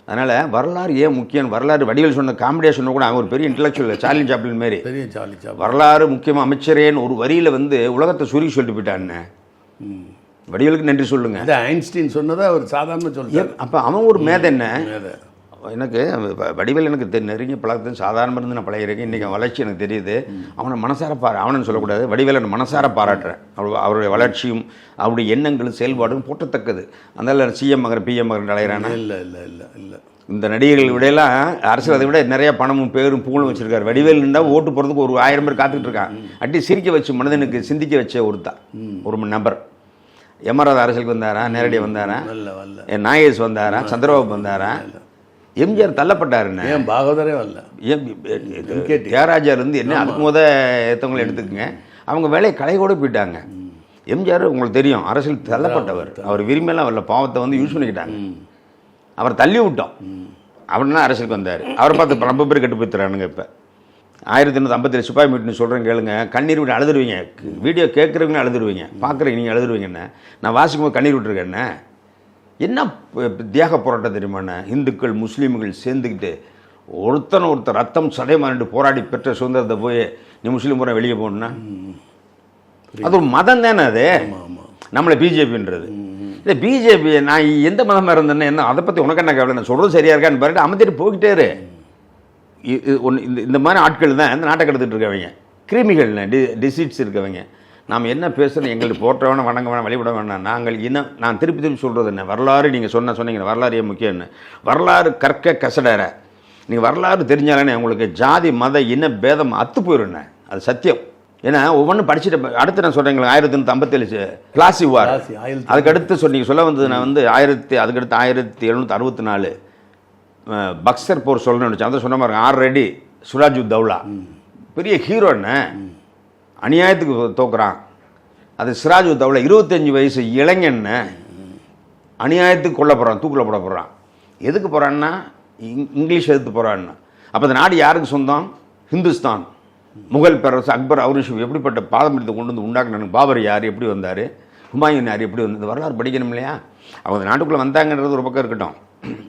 அதனால் வரலாறு ஏன் முக்கியம்? வரலாறு வடிவேல் சொன்ன காமெடியாக சொன்ன கூட அவன் ஒரு பெரிய இன்டலெக்சுவல் சார்லி சாப்ளின் மாரி. வரலாறு முக்கியமாக அமைச்சரேன்னு ஒரு வரியில் வந்து உலகத்தை சுருங்கி சொல்லிட்டு போயிட்டான்னு வடிவேலுக்கு நன்றி சொல்லுங்க. ஐன்ஸ்டீன் சொன்னதை அவர் சாதாரண சொல்லுவார். அப்போ அவன் ஒரு மேதை. என்ன எனக்கு வடிவேல் எனக்கு நெருங்கிய பழக்கத்தை சாதாரணமாக இருந்து நான் பழகிறேன். இன்றைக்கி வளர்ச்சி எனக்கு தெரியுது. அவனை மனசார அவனு சொல்லக்கூடாது. வடிவேலை மனசார பாராட்டுறேன். அவருடைய வளர்ச்சியும் அவருடைய எண்ணங்களும் செயல்பாடும் போட்டத்தக்கது. அதனால் சிஎம் மகன் பிஎம் மகன் அலைகிறானா? இல்லை இல்லை இல்லை இல்லை. இந்த நடிகர்கள் விடையெல்லாம் அரசியல் அதை விட நிறைய பணமும் பேரும் புகழும் வச்சுருக்காரு. வடிவேல் இருந்தால் ஓட்டு போகிறதுக்கு ஒரு 1000 பேர் காத்துக்கிட்டு இருக்கான். அட்டி சிரிக்க வச்சு மனிதனுக்கு சிந்திக்க வச்ச ஒரு நபர். எம்ஆர்ஆர் அரசியலுக்கு வந்தாரா? நேரடியாக வந்தாரா? நாகேஷ் வந்தாரா? சந்திரபாபு வந்தாரா? எம்ஜிஆர் தள்ளப்பட்டாருன்னு. ஏன் பாகவதரே வரல? தியாகராஜர் இருந்து என்ன அதுக்கு ஏற்றவங்களை எடுத்துக்கங்க. அவங்க வேலையை கலையோடு போயிட்டாங்க. எம்ஜிஆர் உங்களுக்கு தெரியும் அரசியல் தள்ளப்பட்டவர். அவர் விரும்பியெல்லாம் வரல. பாவத்தை வந்து யூஸ் பண்ணிக்கிட்டாங்க. அவர் தள்ளி விட்டோம். அப்படின்னா அரசியலுக்கு வந்தார். அவரை பார்த்து ரொம்ப பேர் கெட்டு போய்த்துறானுங்க. இப்போ 1957 சிப்பாய் மீட்டுன்னு சொல்கிறேன் கேளுங்க. கண்ணீர் விட்டு அழுதுருவீங்க. வீடியோ கேட்குறவங்க அழுதுருவீங்க. பார்க்குறீங்க நீங்கள் அழுதுருவீங்கண்ணே. நான் வாசிக்கும் போது கண்ணீர் விட்டுருக்கேண்ணே. என்ன தியாக போராட்டம் தெரியுமாண்ணே? இந்துக்கள் முஸ்லீம்கள் சேர்ந்துக்கிட்டு ஒருத்தர் ரத்தம் சடைமாறிட்டு போராடி பெற்ற சுதந்திரத்தை போய் நீ முஸ்லீம் பூரா வெளியே போகணுன்னா அது ஒரு மதம் தானே? அது நம்மளை பிஜேபின்றது. இல்லை பிஜேபி நான் எந்த மதமாக இருந்தேன்னு என்ன அதை பற்றி உனக்கு என்ன கவலை? நான் சொல்கிறது சரியாக இருக்கான்னு பாருட்டு அமைத்திட்டு போய்கிட்டே இரு. இந்த மாதிரி ஆட்கள் தான் இந்த நாட்டை கெடுத்துட்டு இருக்கவங்க. கிருமிகள்ண்ணே, டிசீட்ஸ் இருக்கவங்க. நாம் என்ன பேசுகிறோம்? எங்களுக்கு போற்ற வேணாம், வணங்க வேணாம், வழிபட வேணாம். நான் திருப்பி சொல்கிறது என்ன? வரலாறு நீங்கள் சொன்னீங்க வரலாறு ஏன் முக்கியம்? என்ன வரலாறு கற்க கசடற. நீங்கள் வரலாறு தெரிஞ்சாலே உங்களுக்கு ஜாதி மத இன பேதம் அத்து போயிடுண்ணே. அது சத்தியம். ஏன்னா ஒவ்வொன்றும் படிச்சுட்டு அடுத்து நான் சொல்கிறேன். 1957 பிளாசி வார். அதுக்கடுத்து சொல்ல வந்தது நான் வந்து அதுக்கடுத்து 1764 பக்சர் போர் சொல்லணும்னு நினச்சேன். அதை சொன்ன மாதிரி ஆல்ரெடி சுராஜு தௌலா பெரிய ஹீரோன்னு அநியாயத்துக்கு தோக்குறான். அது சிராஜு தௌலா 25 வயசு இளைஞன்னு அநியாயத்துக்கு கொல்ல போகிறான், தூக்கில் போட போகிறான். எதுக்கு போகிறான்னா இங்கிலீஷ் எதிர்த்து போகிறான்னா. அப்போ அந்த நாடு யாருக்கு சொந்தம்? ஹிந்துஸ்தான். முகல் பேரரசு அக்பர் அவுரங்கசீப் எப்படிப்பட்ட பாரம்பரியத்தை கொண்டு வந்து உண்டாக்குனாங்க. பாபர் யார், எப்படி வந்தார், ஹுமாயூன் யார், எப்படி வந்து வரலாறு படிக்கணும் இல்லையா? அவங்க நாட்டுக்குள்ளே வந்தாங்கன்றது ஒரு பக்கம் இருக்கட்டும்.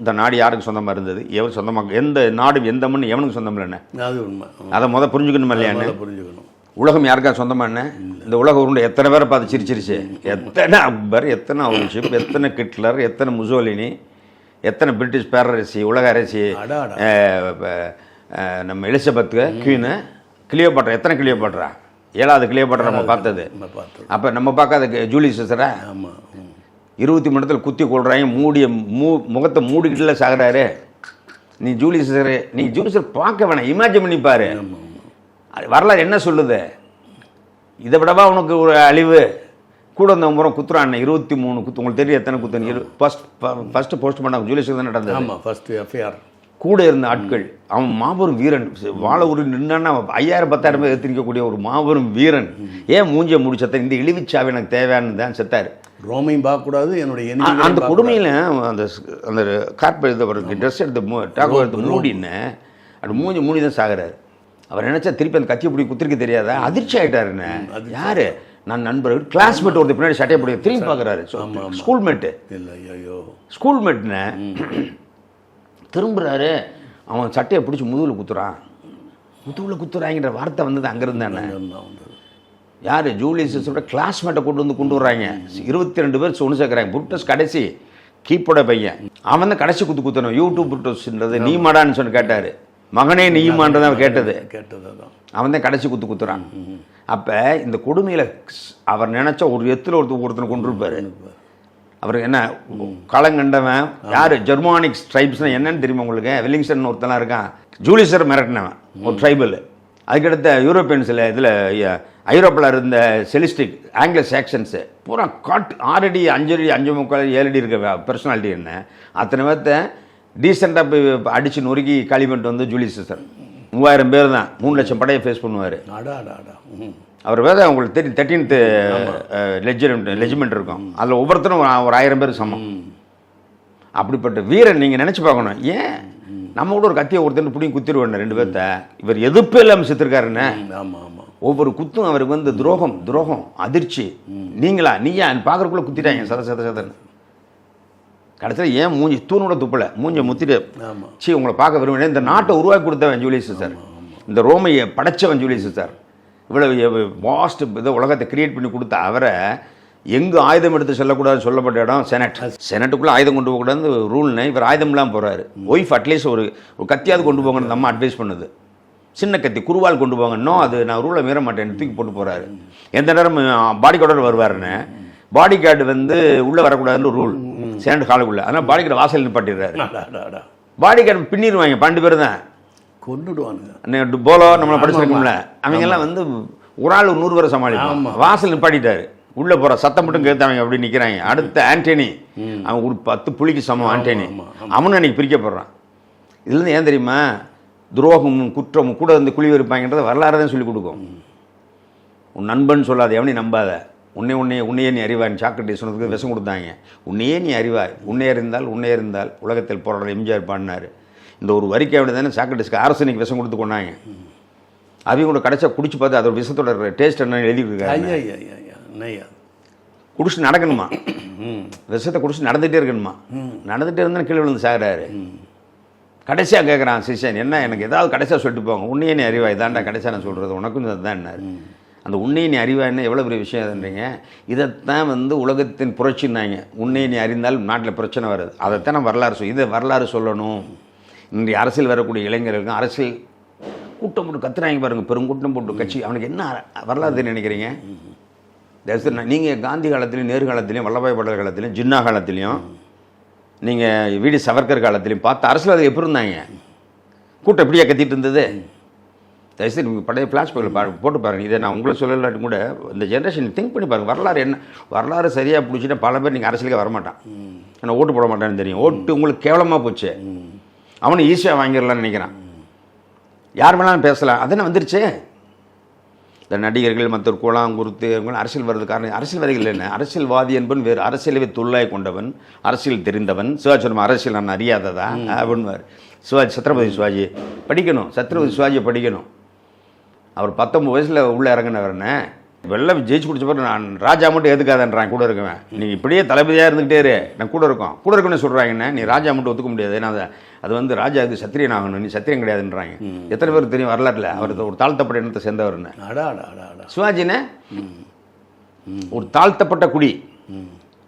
இந்த நாடு யாருக்கு சொந்தமாக இருந்தது, எவர் சொந்தமாக, எந்த நாடு எந்த மண் எவனுக்கு சொந்தம் இல்லைண்ணே? அது உண்மை. அதை புரிஞ்சுக்கணும் இல்லையாண்ணே? புரிஞ்சுக்கணும். உலகம் யாருக்கா சொந்தமாண்ணே? இந்த உலக உருண்டை எத்தனை பேரை பார்த்து சிரிச்சிருச்சு. எத்தனை அக்பர், எத்தனை அவுரங்கசீப், எத்தனை ஹிட்லர், எத்தனை முசோலினி, எத்தனை பிரிட்டிஷ் பேரரசி, உலக அரசி, நம்ம எலிசபெத் குவீனு, கிளியோபாட்ரா, எத்தனை கிளியோபாட்ரா, 7வது கிளியோபாட்ரா நம்ம பார்த்தது. அப்போ நம்ம பார்க்காத ஜூலியஸ் சீசரா 23 இடத்துல குத்தி கொள்றாங்க. முகத்தை மூடிக்கிட்டுல சாகுறாரு. நீ ஜூலியஸ் சீசர், நீ ஜூலியஸ் சீசர் பார்க்க வேணாம், இமேஜின் பண்ணிப்பாரு. வரலாறு என்ன சொல்லுது? இதை விடவா உனக்கு ஒரு அழிவு? கூட வந்த முறை குத்துறான் 23 குத்து. உங்களுக்கு தெரியும் எத்தனை குத்து? ஃபர்ஸ்ட் போஸ்ட் பண்ண ஜூலியஸ் தான் நடந்தது. ஆமாம், ஃபர்ஸ்ட் எஃப்ஐஆர். கூட இருந்த ஆட்கள், அவன் மாபெரும் வீரன், வாழ ஒரு நின்னா 5000-10,000 பேர் எத்திரிக்கக்கூடிய ஒரு மாபெரும் வீரன். ஏன் மூஞ்சியை முடிச்சத்த இந்த இழிவுச்சாவை எனக்கு தேவையானது தான் செத்தார். ரோமையும் பார்க்கக்கூடாது, என்னுடைய அந்த கொடுமையில் அந்த அந்த கார்பரேட் அவருக்கு ட்ரெஸ் எடுத்து டாக்கோ எடுத்து மூடின்னு அந்த மூஞ்சி தான் சாகிறாரு. அவர் நினைச்சா திருப்பி அந்த கத்தியை பிடி குத்திரிக்க தெரியாதா? அதிர்ச்சி ஆகிட்டாருன்னு. யாரு? நான் நண்பர்கள் கிளாஸ்மேட் ஒருத்தர் பின்னாடி சட்டையை பிடிக்க திரும்பி பார்க்குறாரு. ஸ்கூல்மேட்டு இல்லை, ஐயோ ஸ்கூல்மேட்னு திரும்புறாரு. அவன் சட்டையை பிடிச்சி முதுகில் குத்துறாங்கிற வார்த்தை வந்தது அங்கேருந்து தானே. யார்? ஜூலியஸோட கிளாஸ்மேட்டை கொண்டு வர்றாங்க. 22 பேர் ஒன்று சேர்க்குறாங்க. புருட்டஸ் கடைசி கீப்போட பையன். அவன் தான் கடைசி குத்தணும். யூடியூப் புருட்டஸ்ன்றது நீ மாடான்னு சொல்லி கேட்டார். மகனே நீயுமான்றதை அவன் கேட்டது. அவன் தான் கடைசி குத்துறான். அப்போ இந்த கொடுமையில் அவர் நினச்சா ஒரு ஒருத்தனை கொண்டு இருப்பார். அவர் என்ன களங்கண்டவன்? யார்? ஜெர்மானிக் ட்ரைப்ஸ்னால் என்னன்னு தெரியுமா உங்களுக்கு? வெல்லிங்ஸ்டன் ஒருத்தலாம் இருக்கான். ஜூலியஸர் மிரட்டினவன் ஒரு ட்ரைபல். அதுக்கடுத்த யூரோப்பியன்ஸில் இதில் ஐரோப்பில் இருந்த செலிஸ்டிக் ஆங்கில சாக்சன்ஸு பூரா 6 அடி 5 அடி 5.25 7 அடி இருக்க பர்சனாலிட்டி என்ன அத்தனை பேர்த்த டீசெண்டாக போய் அடித்து நொறுக்கி களிமட்டு வந்து ஜூலியஸ் சார் 3000 பேர் தான் 3 லட்சம் படையை ஃபேஸ் பண்ணுவார். அவர் வேறு உங்களுக்கு தெரியும் 13th லெஜிமெண்ட் இருக்கும். அதில் ஒவ்வொருத்தரும் ஒரு 1000 பேர் சமம். அப்படிப்பட்ட வீரன் நீங்கள் நினச்சி பார்க்கணும். ஏன் நம்ம கூட ஒரு கத்தியை ஒருத்தர் பிடிங்கி குத்திடுவேன் 2 பேர்த்த. இவர் எதிர்ப்பு இல்லாமல் செத்துருக்காருன்னு. ஒவ்வொரு குத்தும் அவருக்கு வந்து துரோகம் அதிர்ச்சி. நீயா பார்க்குறக்குள்ளே குத்திட்டாங்க சதன்னு. கடைசியில் ஏன் மூஞ்சி தூணோட துப்பலை மூஞ்சை முத்திட்டு உங்களை பார்க்க விரும்பினேன். இந்த நாட்டை உருவாக்கி கொடுத்தவன் ஜூலியஸ் சார். இந்த ரோமையை படைச்சவன் ஜூலியஸ் சார். இவ்வளவு வாஸ்ட் இதை உலகத்தை கிரியேட் பண்ணி கொடுத்த அவரை எங்கு ஆயுதம் எடுத்து செல்லக்கூடாதுன்னு சொல்லப்பட்ட இடம் செனட்டுக்குள்ளே ஆயுதம் கொண்டு போகக்கூடாது ரூல்னு இவர் ஆயுதம் இல்லாமல் போகிறாரு. ஒய்ஃப் அட்லீஸ்ட் ஒரு கத்தியாவது கொண்டு போங்கன்னு நம்ம அட்வைஸ் பண்ணுது. சின்ன கத்தி குருவால் கொண்டு போங்கன்னா அது நான் ரூலை மீற மாட்டேன் தூக்கி போட்டு போகிறாரு. எந்த நேரம் பாடி கார்டோட வருவாருன்னு பாடி கார்டு வந்து உள்ளே வரக்கூடாதுன்னு ரூல் செனட் காலுக்குள்ளே. அதனால் பாடி கார்டு வாசல் நிப்பாட்டிடுறாரு. பாடி கார்டு பின்னிடுவாங்க 12 பேர் தான் கொண்டுடுவாங்க. போலோ நம்மளை படிச்சிருக்கோம்ல அவங்கெல்லாம் வந்து ஒரு ஆள் 100 பேரை சமாளிப்பாங்க. வாசல் நிப்பாட்டிட்டாரு. உள்ளே போகிற சத்தம் மட்டும் கேட்டாங்க அப்படி நிற்கிறாங்க. அடுத்த ஆண்டனி அவன் ஒரு 10 புலிக்கு சமம். ஆண்டனி அவனும் அன்றைக்கி பிரிக்கப்படுறான். இதுலேருந்து ஏன் தெரியுமா? துரோகமும் குற்றமும் கூட வந்து குழி வைப்பாங்கன்றதை வரலாறு தான் சொல்லிக் கொடுக்கும். உன் நண்பன் சொல்லாத எவனையும் நம்பாத. உன்னையே நீ அறிவாய் சாக்ரட்டிஸ் சொன்னதுக்கு விஷம் கொடுத்தாங்க. உன்னையே நீ அறிவாய் உன்னை அறிந்தால் உலகத்தில் போராட எம்ஜிஆர் பாடினார். இந்த ஒரு வரிக்கை அப்படி தானே சாக்ரட்டிஸ்க்கு ஆர்சனிக் விஷம் கொடுத்து கொண்டாங்க. அவங்க கூட கடைசியாக குடிச்சு பார்த்து அதோட விஷத்தோட டேஸ்ட் என்ன எழுதிருக்காங்க. குடிச்சு நடக்கணுமா? விஷத்தை குடிச்சு நடந்துகிட்டே இருக்கணுமா? நடந்துகிட்டே இருந்தால் கீழே விழுந்து சாகிறாரு. கடைசியாக கேட்குறான் சிஷன், என்ன எனக்கு ஏதாவது கடைசியாக சொல்லிட்டு போங்க. உன்னையே நீ அறிவாய் தான்டா கடைசியாக நான் சொல்கிறது உனக்கும் இதுதான் என்னார். அந்த உன்னையை நீ அறிவாய்னா எவ்வளோ பெரிய விஷயம் அதுன்றீங்க. இதைத்தான் வந்து உலகத்தின் புரட்சின்னாங்க. உன்னையை நீ அறிந்தால் நாட்டில் பிரச்சனை வருது. அதைத்தான் நம்ம வரலாறு இதை வரலாறு சொல்லணும். இன்றைய அரசியல் வரக்கூடிய இளைஞர்களுக்கும் அரசியல் கூட்டம் போட்டு கத்துறாங்க பாருங்க, பெருங்கூட்டம் போட்டு கட்சி. அவனுக்கு என்ன வரலாறு நினைக்கிறீங்க? நீங்கள் காந்தி காலத்துலையும் நேரு காலத்துலையும் வல்லபாய் பட்டேல் காலத்துலையும் ஜின்னா காலத்துலையும் நீங்கள் வீடி சவர்கர் காலத்துலையும் பார்த்து அரசியல்வாதி எப்படி இருந்தாங்க? கூட்டம் எப்படியா கத்திட்டு இருந்தது? தயவுசெய்து நீங்கள் பழைய ஃப்ளாஷ்பேக்கில் போட்டு பாருங்கள். இதை நான் உங்களை சொல்லலாட்டி கூட இந்த ஜென்ரேஷன் திங்க் பண்ணி பாருங்கள். வரலாறு என்ன? வரலாறு சரியாக பிடிச்சிட்டா பல பேர் நீங்கள் அரசியலுக்கு வரமாட்டான். ஆனால் ஓட்டு போட மாட்டான்னு தெரியும். ஓட்டு உங்களுக்கு கேவலமாக போச்சு. அவனை ஈஸியாக வாங்கிடலான்னு நினைக்கிறான். யார் வேணாலும் பேசலாம். அதென்ன வந்துருச்சு. இந்த நடிகர்கள் மற்ற குழாங்குருத்து அரசியல் வர்றது காரணம் அரசியல்வாதிகள் என்ன? அரசியல்வாதி என்பவன் வேறு. அரசியலவை தொல்லாய் கொண்டவன், அரசியல் தெரிந்தவன். சிவாஜி சொன்ன அரசியல் நான் அறியாததா அப்படின்வார். சத்ரபதி சிவாஜி படிக்கணும். சத்ரபதி சிவாஜியை படிக்கணும். அவர் 19 வயசில் உள்ளே இறங்கினவர்னே வெள்ளம் ஜெயிச்சு குடிச்ச பிறகு நான் ராஜா மட்டும் எதுக்காதன்றான் கூட இருக்குவேன். நீங்கள் இப்படியே தளபதியாக இருந்துக்கிட்டே இரு, நான் கூட இருக்குன்னு சொல்கிறாங்கண்ணே. நீ ராஜா மட்டும் ஒத்துக்க முடியாது. ஏன்னா அது வந்து ராஜா இது சத்திரியன் ஆகணும், நீ சத்திரியன் கிடையாதுன்றாங்க. எத்தனை பேருக்கு தெரியும் வரலாற்றில் அவர் ஒரு தாழ்த்தப்பட்ட இனத்தை சேர்ந்தவர்னு. சிவாஜினே ஒரு தாழ்த்தப்பட்ட குடி.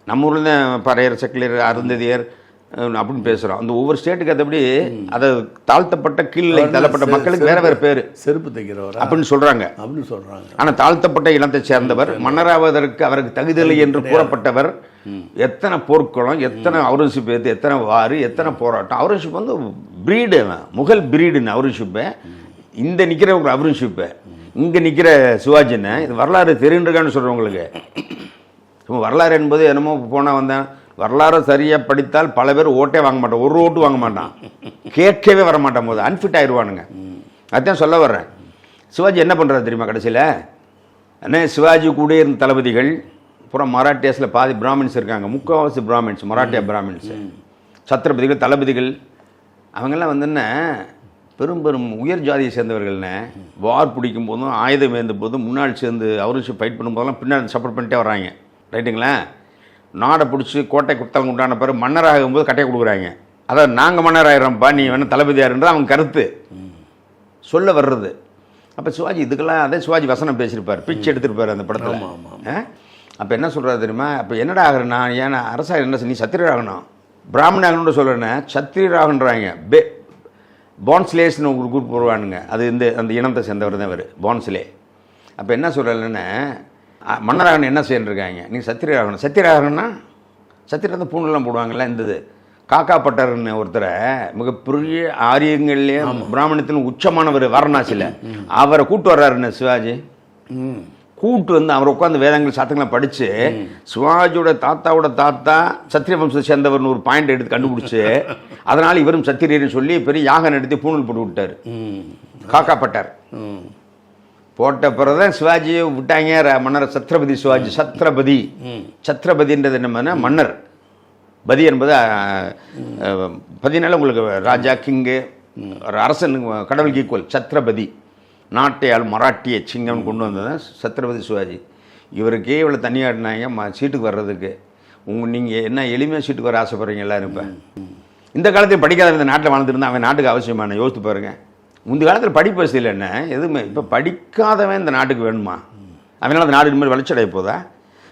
நம்ம ஊரில் தான் பறையர், செக்கிலியர், அருந்ததியர் அப்படின்னு பேசுகிறோம். அந்த ஒவ்வொரு ஸ்டேட்டுக்கு அதுபடி அதை தாழ்த்தப்பட்ட கீழே தள்ளப்பட்ட மக்களுக்கு வேற வேறு பேர் செருப்பு தைக்கிறவர் அப்படின்னு சொல்கிறாங்க. ஆனால் தாழ்த்தப்பட்ட இனத்தை சேர்ந்தவர், மன்னராவதற்கு அவருக்கு தகுதியில்லை என்று கூறப்பட்டவர். எத்தனை போர்க்குளம், எத்தனை அவுரங்கசீப், எத்தனை வாறு, எத்தனை போராட்டம். அவுரங்கசீப் வந்து பிரீடு, முகல் பிரீடுன்னு அவுரங்கசீப்பை. இந்த நிற்கிற ஒரு அவுரங்கசீப்பை, இங்கே நிற்கிற சிவாஜின்னு. இது வரலாறு தெரியுன்றிருக்கான்னு சொல்கிறவங்களுக்கு சும்மா வரலாறு என்பது என்னமோ போனால் வந்தேன், வரலாறு சரியாக படித்தால் பல பேர் ஓட்டே வாங்க மாட்டான், ஒரு ஓட்டு வாங்க மாட்டான், கேட்கவே வர மாட்டான், போது அன்ஃபிட் ஆயிடுவானுங்க. அதான் சொல்ல வர்றேன். சிவாஜி என்ன பண்ணுறாரு தெரியுமா கடைசியில்? அண்ணே சிவாஜி கூட இருந்த தளபதிகள் பூரா மராட்டியாஸில் பாதி பிராமின்ஸ் இருக்காங்க, முக்கால்வாசி பிராமின்ஸ், மராட்டியா பிராமின்ஸ், சத்திரபதிகள், தளபதிகள், அவங்கெல்லாம் வந்துன்னா பெரும் பெரும் உயர் ஜாதியை சேர்ந்தவர்கள்னே. வார் பிடிக்கும் போதும் ஆயுதம் ஏந்த போதும் முன்னாடி சேர்ந்து அவருக்கு ஃபைட் பண்ணும்போதெல்லாம் பின்னாடி சப்போர்ட் பண்ணிட்டே வர்றாங்க. ரைட்டுங்களா? நாடை பிடிச்சி கோட்டை குத்தம் உண்டான பிறகு மன்னராகும்போது கட்டையை கொடுக்குறாங்க. அதாவது நாங்கள் மன்னர் ஆகிறோம்ப்பா, நீ வேணால் தளபதியாருன்ற அவங்க கருத்து சொல்ல வர்றது. அப்போ சிவாஜி இதுக்கெல்லாம் அதே சிவாஜி வசனம் பேசியிருப்பார், பிச்சு எடுத்திருப்பார் அந்த படத்தில். அப்போ என்ன சொல்கிறாரு தெரியுமா? அப்போ என்னடா ஆகிறேன் நான், ஏன்னா அரசாங்க என்ன நீ சத்திரியராகணும், பிராமண ஆகணும்னு சொல்கிறேன்னா சத்திரியராகன்றாங்க. பான்ஸ்லேஸ்னு ஒரு குரூப் வருவானுங்க, அது இந்த அந்த இனத்தை சேர்ந்தவர் தான் அவர், பான்ஸ்லே. அப்போ என்ன சொல்கிறேன்னா மன்னராகணும் என்ன செய்யணுருக்காங்க, நீங்கள் சத்திரியராகணும். சத்தியராகணும்னா சத்திரியர் வந்து பூண்டெல்லாம் போடுவாங்கல்ல, இந்த காக்கா பட்டர்னு ஒருத்தரை மிகப்பெரிய ஆரியங்கள்லேயே பிராமணத்தின் உச்சமானவர் வாரணாசியில், அவரை கூட்டு வர்றாருன்னு சிவாஜி. கூட்டு வந்து அவரை உட்காந்து வேதங்கள் சாத்தங்களாம் படித்து சிவாஜியோட தாத்தாவோட தாத்தா சத்திரிய வம்சத்தை சேர்ந்தவர்னு ஒரு பாயிண்ட் எடுத்து கண்டுபிடிச்சி அதனால் இவரும் சத்திரியர்னு சொல்லி பெரிய யாகம் நடத்தி பூணல் போட்டு விட்டார். காக்கா பட்டார் போட்ட பிறகுதான் சிவாஜியை விட்டாங்க மன்னர். சத்ரபதி சிவாஜி, சத்ரபதி, சத்ரபதின்றது என்னன்னா மன்னர், பதி என்பது பதினால உங்களுக்கு ராஜா, கிங்கு, அரசன், கடவுளுக்கு ஈக்குவல். சத்ரபதி நாட்டையால் மராட்டிய சிங்கம்னு கொண்டு வந்தது சத்ரபதி சிவாஜி. இவருக்கே இவ்வளோ தண்ணி ஆடினாங்க சீட்டுக்கு வர்றதுக்கு. நீங்கள் என்ன எளிமையாக சீட்டுக்கு வர ஆசைப்படுறீங்களா? இப்போ இந்த காலத்தையும் படிக்காத இந்த நாட்டில் வாழ்ந்துருந்தா அவன் நாட்டுக்கு அவசியமான யோசித்து பாருங்கள். முந்தைய காலத்தில் படிப்பு வசதி இல்லைன்னா எதுவுமே. இப்போ படிக்காதவன் இந்த நாட்டுக்கு வேணுமா? அவனால அந்த நாடு இனிமேல் வளர்ச்சி அடைய போதா?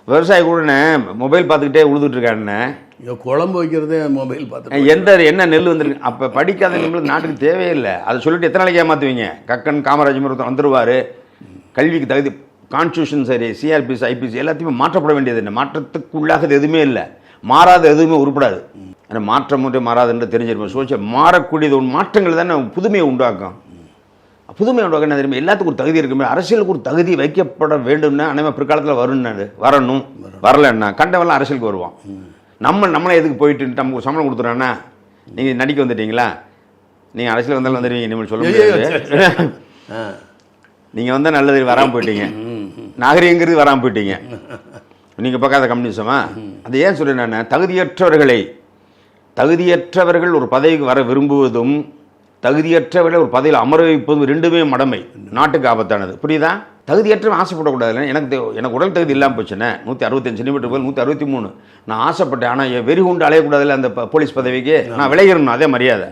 விவசாயி கூட மொபைல் பார்த்துக்கிட்டே உழுதுட்டு இருக்காருன்னு குழம்பு வைக்கிறதே மொபைல் பார்த்து எந்த என்ன நெல் வந்துருக்கு. அப்போ படிக்காத நம்மளுக்கு நாட்டுக்கு தேவையில்லை. அதை சொல்லிட்டு எத்தனை நாளைக்கு ஏமாற்றுவீங்க? கக்கன் காமராஜ் ஒருத்தர் வந்துடுவார், கல்விக்கு தகுதி, கான்ஸ்டியூஷன் சரி, சிஆர்பிசி, ஐபிசி எல்லாத்தையுமே மாற்றப்பட வேண்டியது என்ன? மாற்றத்துக்குள்ளாக எதுவுமே இல்லை, மாறாத எதுவுமே உருப்படாது. ஆனால் மாற்றம் ஒன்றே மாறாதுன்ற தெரிஞ்சிருப்போம். சோசியல் மாறக்கூடியது மாற்றங்கள் தானே புதுமையை உண்டாக்கும். புதுமை உண்டாக்க என்ன தெரியுமா? எல்லாத்துக்கும் ஒரு தகுதி இருக்குமே. அரசியலுக்கு ஒரு தகுதி வைக்கப்பட வேண்டும்னா அனைவரும் பிற்காலத்தில் வரணும். வரலன்னா கண்டவெல்லாம் அரசியலுக்கு வருவான். நம்மளே எதுக்கு போயிட்டு நமக்கு சம்பளம் கொடுத்துறான்னா, நீங்கள் நடிக்க வந்துட்டீங்களா, நீங்கள் அரசியல் வந்தாலும் வந்துடுவீங்க, இனிமேல் சொல்ல முடியாது. நீங்கள் வந்தால் நல்லது வராமல் போயிட்டீங்க, நாகரிகங்கிறது வராமல் போயிட்டீங்க. நீங்கள் பார்க்காத கம்யூனிசமா? அது ஏன் சொல்கிறேன் நான், தகுதியற்றவர்கள் ஒரு பதவிக்கு வர விரும்புவதும் தகுதியற்றவர்களை ஒரு பதவியில் அமர வைப்பதும் ரெண்டுமே மடமை, நாட்டுக்கு ஆபத்தானது. புரியுதா? தகுதியற்றவன் ஆசைப்படக்கூடாது. எனக்கு உடல் தகுதி இல்லாமல் போச்சுண்ணே, 165 சென்டிமீட்டர் போல் 163 நான் ஆசைப்பட்டேன். ஆனால் என் வெறி உண்டு அலையக்கூடாதுல்ல அந்த போலீஸ் பதவிக்கு, நான் விளையிடணும். அதே மரியாதை.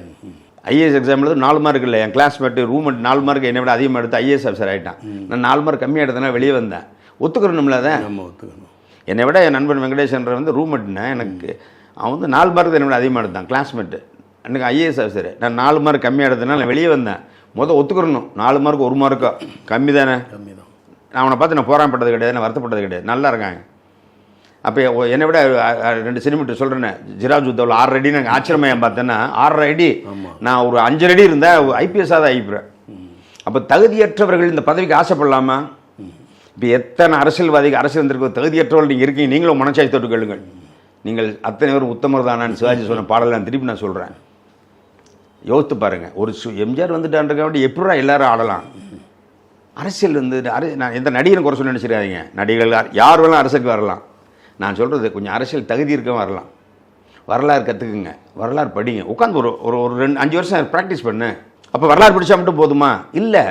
ஐஏஎஸ் எக்ஸாம் எழுது 4 மார்க் இல்லை, என் கிளாஸ்மேட்டு ரூம்மேட் 4 மார்க் என்னை விட அதிகமாக எடுத்து ஐஏஎஸ் ஆஃபீஸர் ஆகிட்டான். நான் 4 மார்க் கம்மியாக எடுத்தேன்னா வெளியே வந்தேன். ஒத்துக்கிறோம்ல அதை? ஒத்துக்கணும். என்னை விட என் நண்பன் வெங்கடேஷன்ற வந்து ரூம்மேட்னு, எனக்கு அவன் வந்து 4 மார்க் என்னை விட அதிகமாக எடுத்தான், கிளாஸ்மேட்டு. எனக்கு ஐஏஎஸ் ஆஃபீஸர். நான் 4 மார்க் கம்மியாக எடுத்தேன்னா நான் வெளியே வந்தேன். ஒத்துக்கிறணும். 4 மார்க் 1 மார்க்கோ கம்மி தானே. நான் அவனை பார்த்து நான் போராடப்பட்டது கிடையாது, நான் வருத்தப்பட்டது கிடையாது. நல்லா இருக்காங்க. அப்போ என்னை விட 2 சென்டிமீட்டர் சொல்கிறேன்னே, ஜிராஜ் உத்தவில் 6 அடி. நாங்கள் ஆச்சரியமாக ஏன் பார்த்தேன்னா 6 அடி, நான் ஒரு 5 அடி இருந்தால் ஐபிஎஸ்ஸாக தான் ஆகிப்பேன். அப்போ தகுதியற்றவர்கள் இந்த பதவிக்கு ஆசைப்படலாமா? இப்போ எத்தனை அரசியல்வாதிக்கு அரசியல் வந்திருக்க தகுதியற்றவர்கள் நீங்கள் இருக்கீங்க. நீங்களும் மனச்சாய் தொட்டு கேளுங்கள். நீங்கள் அத்தனை பேரும் உத்தமர் தானான்னு சிவாஜி சொன்ன பாடலை நான் திருப்பி நான் சொல்கிறேன். யோசித்து பாருங்கள். ஒரு எம்ஜிஆர் வந்துட்டான்றக்காண்டி எப்படா எல்லாரும் ஆடலாம்? அரசியல் வந்து நான் எந்த நடிகரும் குறை சொல்லி நினச்சிருக்காதீங்க. நடிகர்கள் யார் வேணாலும் அரசியலுக்கு வரலாம். நான் சொல்கிறது கொஞ்சம் அரசியல் தகுதி இருக்க வரலாம். வரலாறு கற்றுக்குங்க, வரலாறு படிங்க, உட்காந்து ஒரு 5 வருஷம் ப்ராக்டிஸ் பண்ணு. அப்போ வரலாறு படித்தா மட்டும் போதுமா? இல்லை,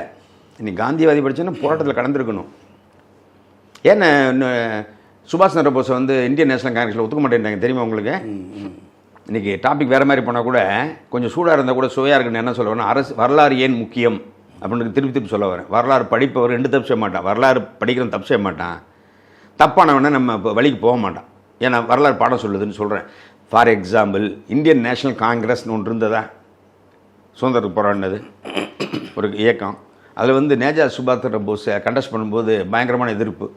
நீ காந்தியவாதி படித்தோன்னா போராட்டத்தில் கடந்திருக்கணும். ஏன்னா சுபாஷ் சந்திர போஸை வந்து இந்தியன் நேஷனல் காங்கிரஸில் ஒத்துக்க மாட்டேன்ட்டாங்க தெரியுமா உங்களுக்கு? இன்றைக்கி டாபிக் வேறு மாதிரி போனால் கூட கொஞ்சம் சூடாக இருந்தால் கூட சுவையாக இருக்குன்னு என்ன சொல்ல வரேன், வரலாறு ஏன் முக்கியம் அப்படின்னு திருப்பி சொல்ல வரேன். வரலாறு படிப்பவர் 2 தப்பு செய்ய மாட்டான், வரலாறு படிக்கிறவன் தப்பு செய்ய மாட்டான், தப்பானவனை நம்ம இப்போ வழிக்கு போக மாட்டான். ஏன்னா வரலாறு பாடம் சொல்லுதுன்னு சொல்கிறேன். ஃபார் எக்ஸாம்பிள், இந்தியன் நேஷனல் காங்கிரஸ்னு ஒன்று இருந்ததா, சுதந்திரத்துக்கு போராடினது ஒரு இயக்கம். அதில் வந்து நேஜா சுபாஷ் சந்திர போஸை கண்டஸ்ட் பண்ணும்போது பயங்கரமான எதிர்ப்பு.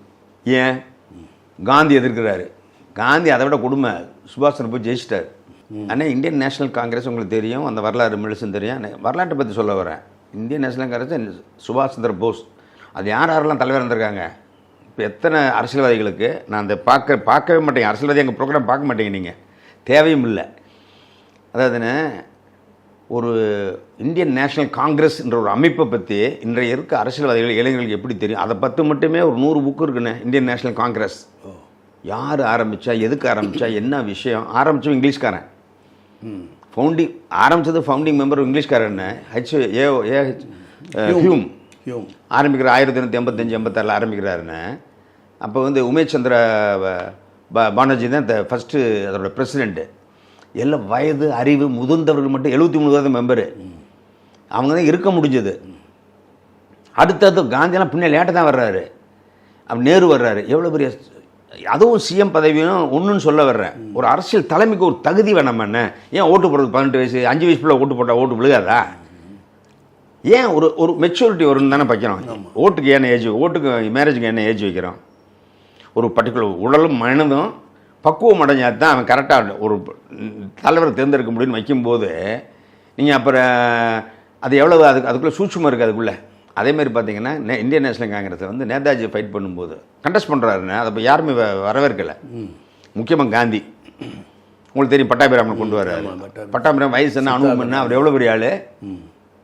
ஏன்? காந்தி எதிர்க்கிறாரு. காந்தி அதை விட கொடுமை, சுபாஷ் சந்திர போஸ் ஜெயிச்சிட்டார். ஆனால் இந்தியன் நேஷனல் காங்கிரஸ் உங்களுக்கு தெரியும், அந்த வரலாறு மெழுசுன்னு தெரியும். வரலாற்றை பற்றி சொல்ல வரேன். இந்தியன் நேஷனல் காங்கிரஸ் சுபாஷ் சந்திர போஸ், அது யாரெல்லாம் தலைவர் இருந்திருக்காங்க? இப்போ எத்தனை அரசியல்வாதிகளுக்கு நான் அந்த பார்க்கவே மாட்டேங்க, அரசியல்வாதி எங்கள் ப்ரோக்ராம் பார்க்க மாட்டேங்க நீங்கள், தேவையும் இல்லை. அதாவதுன்னு ஒரு இந்தியன் நேஷனல் காங்கிரஸ்ன்ற ஒரு அமைப்பை பற்றி இன்றைய இருக்க அரசியல்வாதிகள் இளைஞர்களுக்கு எப்படி தெரியும்? அதை பற்றி மட்டுமே ஒரு 100 புக்கு இருக்குண்ணே. இந்தியன் நேஷனல் காங்கிரஸ் யார் ஆரம்பித்தா, எதுக்கு ஆரம்பித்தா, என்ன விஷயம், ஆரம்பித்தோம் இங்கிலீஷ்காரன், ஆரம்பித்தது ஃபவுண்டிங் மெம்பர் இங்கிலீஷ்காரன் ஹியூம் ஆரம்பிக்கிற 1885-86 ஆரம்பிக்கிறாருன்னு. அப்போ வந்து உமேஷ் சந்திர பானர்ஜி தான் ஃபஸ்ட்டு அதோட பிரசிடெண்ட்டு. எல்லாம் வயது அறிவு முதிர்ந்தவர்கள் மட்டும் 73 மெம்பரு, அவங்க தான் இருக்க முடிஞ்சது. அடுத்தது காந்தியெல்லாம் பின்னே லேட்டாக தான் வர்றாரு, அப்போ நேரு வர்றாரு. எவ்வளோ பெரிய, அதுவும் சிஎம் பதவியும் ஒன்றுன்னு சொல்ல வர்றேன். ஒரு அரசியல் தலைமைக்கு ஒரு தகுதி வேணாம். என்ன ஏன் ஓட்டு போடுறது 18 வயசு 5 வயசு பிள்ளை ஓட்டு போட்டால் ஓட்டு விழுகாதா? ஏன் ஒரு மெச்சூரிட்டி வரும்னு தானே வைக்கிறோம். ஓட்டுக்கு என்ன ஏஜ், ஓட்டுக்கு மேரேஜுக்கு என்ன ஏஜ் வைக்கிறோம்? ஒரு பர்டிகுலர் உடலும் மனதும் பக்குவம் அடைஞ்சால் தான் அவன் கரெக்டாக ஒரு தலைவரை தேர்ந்தெடுக்க முடியும்னு வைக்கும்போது நீங்கள் அப்புறம் அது எவ்வளவு அதுக்குள்ளே சூட்சுமம் இருக்குது அதுக்குள்ளே. அதேமாதிரி பார்த்தீங்கன்னா இந்தியன் நேஷனல் காங்கிரஸில் வந்து நேதாஜி ஃபைட் பண்ணும்போது கண்டெஸ்ட் பண்ணுறாருன்னு அதை இப்போ யாருமே வரவேற்கலை. முக்கியமாக காந்தி, உங்களுக்கு தெரியும், பட்டாபிராமன் கொண்டு வர்றாரு. பட்டாபிராமன் வயசு என்ன, அனுபவம் என்ன, அவர் எவ்வளோ பெரிய ஆள்,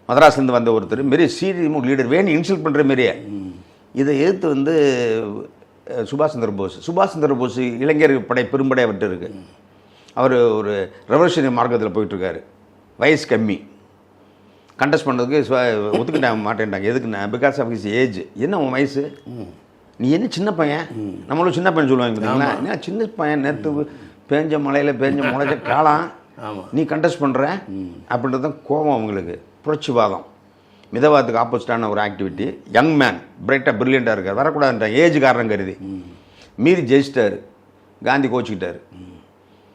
மதராஸ்லேருந்து வந்த ஒருத்தர், மாரி சீரியஸ் லீடர் வேணும் இன்சல்ட் பண்ணுற மாரியே. இதை எதிர்த்து வந்து சுபாஷ் சந்திர போஸ் இளைஞர் படை பெரும்படையாக விட்டு இருக்கு. அவர் ஒரு ரெவல்யூஷனரி மார்க்கத்தில் போயிட்டுருக்காரு, வயசு கம்மி, கண்டெஸ்ட் பண்ணுறதுக்கு ஒத்துக்கிட்ட மாட்டேன்ட்டாங்க. எதுக்குண்ணா? Because of his age. என்ன உன் வயசு, நீ என்ன சின்ன பையன், நம்மளும் சின்ன பையன் சொல்லுவாங்க பார்த்தீங்களா, என்ன சின்ன பையன், நேற்று பேஞ்ச மலையில் முளைச்ச காலம், நீ கண்டெஸ்ட் பண்ணுற அப்படின்றது தான் கோபம் அவங்களுக்கு. புரட்சிவாதம், மிதவாதத்துக்கு ஆப்போசிட்டான ஒரு ஆக்டிவிட்டி. யங் மேன் பிரைட்டாக பிரில்லியண்ட்டாக இருக்கார், வரக்கூடாதுன்றாங்க ஏஜ் காரணம் கருதி. மீறி ஜெயிச்சிட்டார், காந்தி கோச்சிக்கிட்டார்.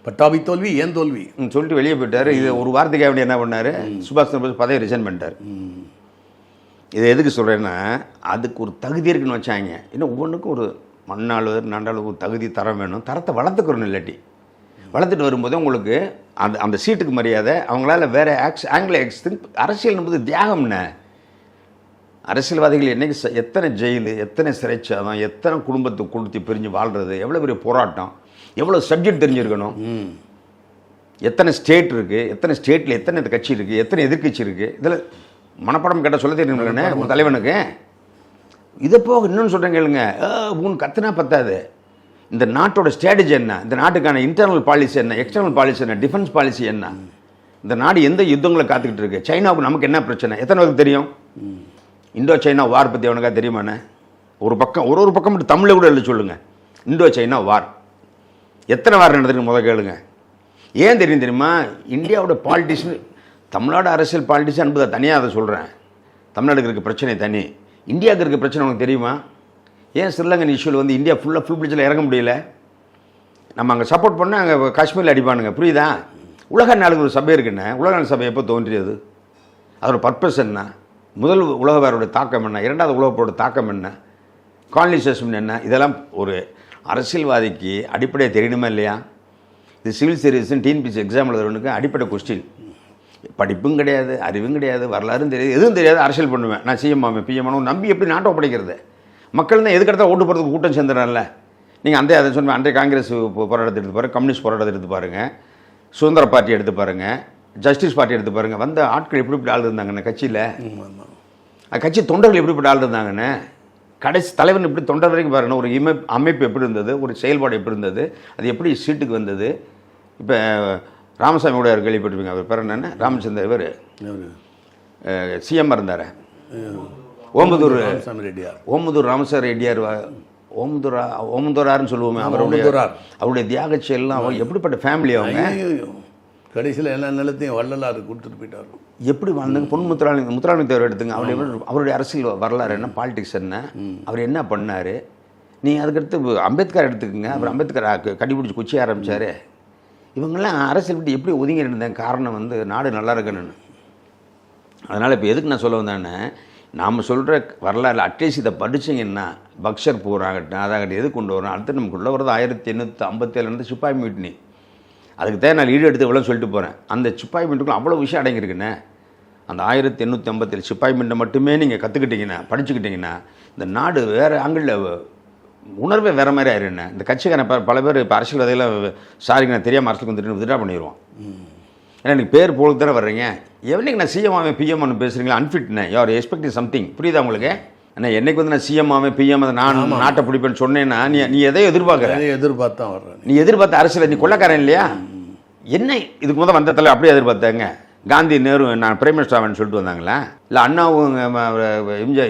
பட்டாபி தோல்வி ஏன் தோல்வி சொல்லிட்டு வெளியே போயிட்டார். இது ஒரு வார்த்தைக்காக வேண்டிய என்ன பண்ணார், சுபாஷ் சந்திர போஸ் பதவி ரிசைன் பண்ணிட்டார். இதை எதுக்கு சொல்கிறேன்னா, அதுக்கு ஒரு தகுதி இருக்குன்னு வச்சாங்க. இன்னும் ஒவ்வொன்றுக்கும் ஒரு நண்டாளுக்கு ஒரு தகுதி தரம் வேணும். தரத்தை வளர்த்துக்கிறோம். இல்லாட்டி வளர்த்துட்டு வரும்போது உங்களுக்கு அந்த சீட்டுக்கு மரியாதை, அவங்களால வேறு ஆங்கில அரசியல் என்பது தியாகம்னே. அரசியல்வாதிகள் என்றைக்கு எத்தனை ஜெயிலு, எத்தனை சிறைச்சாதம், எத்தனை குடும்பத்துக்கு கொடுத்து பிரிஞ்சு வாழ்கிறது, எவ்வளோ பெரிய போராட்டம், எவ்வளோ சப்ஜெக்ட் தெரிஞ்சிருக்கணும், எத்தனை ஸ்டேட் இருக்குது, எத்தனை ஸ்டேட்டில் எத்தனை கட்சி இருக்குது, எத்தனை எதிர்கட்சி இருக்குது, இதில் மனப்படம் கேட்டால் சொல்ல தெரியுங்களே உங்கள் தலைவனுக்கு. இதை போக இன்னொன்று சொல்கிறேன் கேளுங்க, உன் கத்துனா பத்தாது. இந்த நாட்டோட ஸ்ட்ராட்டஜி என்ன, இந்த நாட்டுக்கான இன்டர்னல் பாலிசி என்ன, எக்ஸ்டர்னல் பாலிசி என்ன, டிஃபென்ஸ் பாலிசி என்ன, இந்த நாடு எந்த யுத்தங்களை காத்துக்கிட்டு இருக்கு, சைனாவுக்கு நமக்கு என்ன பிரச்சனை, எத்தனை பேருக்கு தெரியும்? இந்தோ சைனா வார் பற்றி அவனுக்கா தெரியுமாண்ணே? ஒரு பக்கம் ஒரு பக்கம் மட்டும் தமிழில் கூட எழுதி சொல்லுங்கள். இந்தோ சைனா வார் எத்தனை வார் நடந்துருக்கு முதல் கேளுங்க. ஏன் தெரியுமா? இந்தியாவோட பாலிட்டிஷியன், தமிழ்நாடு அரசியல் பாலிட்டிஷியன் என்பதை தனியாக அதை சொல்கிறேன். தமிழ்நாடுக்கு இருக்க பிரச்சனை தனி, இந்தியாவுக்கு இருக்க பிரச்சனை உனக்கு தெரியுமா? ஏன் ஸ்ரீலங்கன் இஷ்யூவில் வந்து இந்தியா ஃபுல் பிரிட்ஜில் இறங்க முடியல? நம்ம அங்கே சப்போர்ட் பண்ணால் அங்கே காஷ்மீரில் அடிப்பானுங்க, புரியுதா? உலக நாடுகள் ஒரு சபை இருக்குண்ணே. உலக நாடு சபை எப்போ தோன்றியது, அதோட பர்பஸ் என்ன, முதல் உலகவாரோட தாக்கம் என்ன, இரண்டாவது உலகப்போட தாக்கம் என்ன, காலனைசேஷன் என்ன, இதெல்லாம் ஒரு அரசியல்வாதிக்கு அடிப்படையாக தெரியணுமா இல்லையா? இது சிவில் சர்வீஸும் டிஎன்பிசி எக்ஸாம் எழுதுறவனுக்கு அடிப்படை கொஸ்டின். படிப்பும் கிடையாது, அறிவும் கிடையாது, வரலாறும் தெரியாது, எதுவும் தெரியாது, அரசியல் பண்ணுவேன் நான், சிஎம் ஆவேன், பிஎம் ஆனவன் நம்பி எப்படி நாட்டை ஒப்படைக்கிறது? மக்கள் தான் எதுக்கடுத்தா ஓட்டு போகிறதுக்கு கூட்டம் சேர்ந்துடுறான்ல. நீங்கள் அதை சொன்ன அன்றைய காங்கிரஸ் போராட்டத்தை எடுத்து பாருங்கள், கம்யூனிஸ்ட் போராட்டத்தை எடுத்து பாருங்கள், சுதந்திர பார்ட்டி எடுத்து பாருங்கள், ஜஸ்டிஸ் பார்ட்டி எடுத்து பாருங்கள். வந்த ஆட்கள் எப்படி ஆள் இருந்தாங்கண்ணே கட்சியில், கட்சி தொண்டர்கள் எப்படிப்பட்ட ஆள் இருந்தாங்கண்ணே, கடைசி தலைவன் எப்படி தொண்டர் வரைக்கும் பாருங்கள். ஒரு அமைப்பு எப்படி இருந்தது, ஒரு செயல்பாடு எப்படி இருந்தது, அது எப்படி சீட்டுக்கு வந்தது. இப்போ ராமசாமியோட கேள்விப்பட்டிருப்பீங்க, அவர் பேர் என்னென்ன, ராமச்சந்திர, இவர் சிஎம் இருந்தார், ஓமந்தூர் ராமசாமி ரெட்டியார், ஓமந்தூரார்னு சொல்லுவோமே, அவருடைய தியாக செயல்லாம் அவங்க எப்படிப்பட்ட ஃபேமிலி, அவங்க கடைசியில் எல்லா நிலத்தையும் வள்ளலாறு கொடுத்துட்டு போயிட்டார். எப்படி வாழ்ந்தாங்க? பொன் முத்துராமலிங்க தேவர் எடுத்துங்க, அவருடைய அரசியல் வரலாறு என்ன, பாலிடிக்ஸ் என்ன, அவர் என்ன பண்ணார். நீ அதுக்கடுத்து அம்பேத்கர் எடுத்துக்கோங்க, அவர் அம்பேத்கர் கண்டுபிடிச்சி குச்சி ஆரம்பித்தார். இவங்கெல்லாம் அரசியல் விட்டு எப்படி ஒதுங்கி இருந்தேன், காரணம் வந்து நாடு நல்லா இருக்கணும்னு. அதனால் இப்போ எதுக்கு நான் சொல்ல வந்தேன்னா, நாம் சொல்கிற வரலாறு அட்லீஸ்ட் இதை படிச்சிங்கன்னா, பக்சர் போராகட்டும் அதாகட்டும் எது கொண்டு வரோம். அடுத்து நமக்கு உள்ள வரது 1857 சிப்பாய் மீட்டினி. அதுக்கு தான் நான் லீடு எடுத்து இவ்வளோ சொல்லிட்டு போகிறேன். அந்த சிப்பாய் மீட்டுக்குள்ள அவ்வளோ விஷயம் அடங்கியிருக்குண்ணே. அந்த 1857 சிப்பாய் மீட்டை மட்டுமே நீங்கள் கற்றுக்கிட்டிங்கன்னா, படிச்சுக்கிட்டிங்கன்னா, இந்த நாடு வேறு ஆங்கிளில் உணர்வே வேறு மாதிரி ஆயிடுண்ணே. இந்த கட்சிக்கான பல பேர் இப்போ அரசியல்வாதிகள் சாரிங்க நான் தெரியாமல் அரசியலுக்கு வந்துட்டு வித்ட்ரா பண்ணிடுவோம். ஏன்னா எனக்கு பேர் போல தானே வர்றீங்க. என்னைக்கு நான் சிஎம் ஆவேன் பிஎம் ஒன்று பேசுகிறீங்களா, அன்ஃபிட்னே யூஆர் எக்ஸ்பெக்டிங் சம்திங். புரியுதா உங்களுக்கு? அண்ணா என்னைக்கு வந்து நான் சிஎம் ஆவேன் பிஎம் நான் நாட்டை பிடிப்பேன்னு சொன்னேன்னா நீ எதையோ எதிர்பார்க்குற, எதிர்பார்த்தா வர்றேன். நீ எதிர்பார்த்த அரசியல் நீ கொள்ளக்காரன் இல்லையா? என்ன இதுக்கு முதல் வந்த தலை அப்படியே எதிர்பார்த்தாங்க. காந்தி நேரு நான் பிரைம் மினிஸ்டர் ஆவேன்னு சொல்லிட்டு வந்தாங்களா? இல்லை அண்ணாவும்